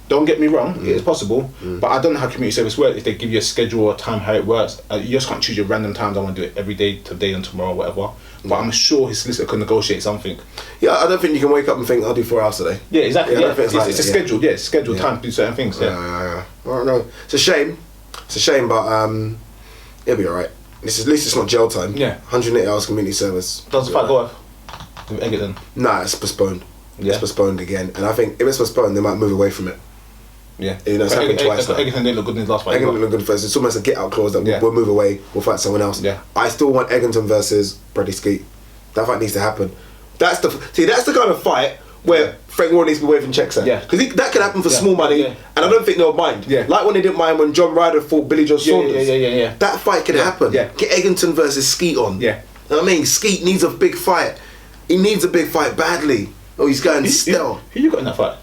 Don't get me wrong, it is possible. But I don't know how community service works. If they give you a schedule or a time, how it works. You just can't choose your random times. I want to do it every day, today and tomorrow, whatever. But I'm sure his solicitor can negotiate something. Yeah, I don't think you can wake up and think, I'll do 4 hours today. Yeah, exactly. Yeah, It's a schedule. Yeah, it's a scheduled time to do certain things. Yeah. Well, no, it's a shame. It's a shame, but it'll be alright. At least it's not jail time. Yeah. 180 hours community service. Does the fight go off with Egerton? Nah, it's postponed. Yeah. It's postponed again, and I think if it's postponed, they might move away from it. Yeah. You know, it's happened twice now. Egerton didn't look good in his last fight. Egerton didn't look good first. It's almost a get out clause that we'll move away, we'll fight someone else. Yeah. I still want Egerton versus Bradley Skeet. That fight needs to happen. That's the kind of fight where Frank Warren needs to be waving checks at. Yeah. Because that can happen for small money, and I don't think they'll mind. Yeah. Like when they didn't mind when John Ryder fought Billy Joe Saunders. Yeah. That fight can happen. Yeah. Get Egerton versus Skeet on. Yeah. You know what I mean? Skeet needs a big fight. He needs a big fight badly. Oh, he's going still. Who you got in that fight?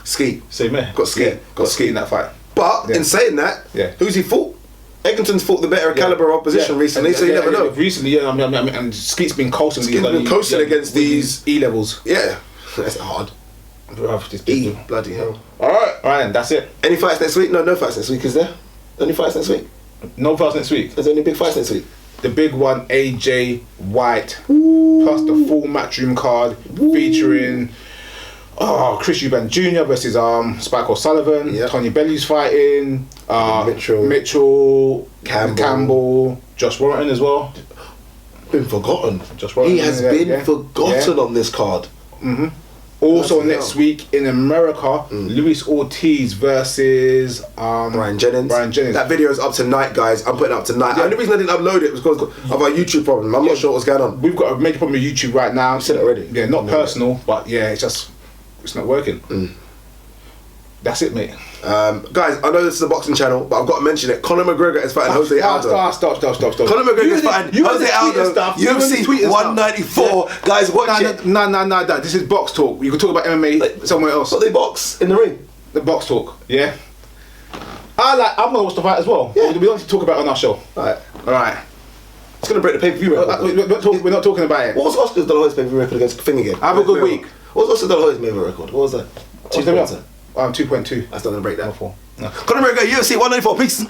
Skeet. Same man. Got Skeet. Got Skeet in that fight. But in saying that, who's he fought? Egerton's fought the better caliber opposition recently, so you never know. Recently, I mean, and Skeet's been coasting. Skeet's been coasting against these E levels. Yeah, that's hard. Bloody hell. Alright, then, that's it. Any fights next week? No fights next week, is there? Any fights next week? No fights next week. Is there any big fights next week? The big one, AJ Whyte, plus the full matchroom card featuring Chris Eubank Jr. versus Spike O'Sullivan. Tony Bellews fighting. Mitchell, Campbell, Josh Warrington as well. Been forgotten. Josh Warrington, he has been forgotten on this card. Also Bloody next hell. week in America, Luis Ortiz versus Brian Jennings. That video is up tonight, guys. I'm putting it up tonight. The only reason I didn't upload it was because of our YouTube problem. I'm not sure what's going on. We've got a major problem with YouTube right now. You said it already. Yeah, not personal, but yeah, it's not working. That's it, mate. Guys, I know this is a boxing channel, but I've got to mention it. Conor McGregor is fighting Jose Aldo. Stop. Conor McGregor is fighting Jose Aldo. UFC 194. Guys, watch it. No. This is Box Talk. You can talk about MMA somewhere else. But they box in the ring. The Box Talk, yeah. I'm gonna watch the fight as well. Yeah. We don't need to talk about it on our show. Alright. Alright. It's going to break the pay-per-view record. We're not talking about it. What was Oscar De La Hoya's pay-per-view record against Thing again? Have a good week. What was Oscar De La Hoya's pay-per-view record? What was that? 2.2. That's not going to break that. No. Conor McGregor, UFC 194, peace.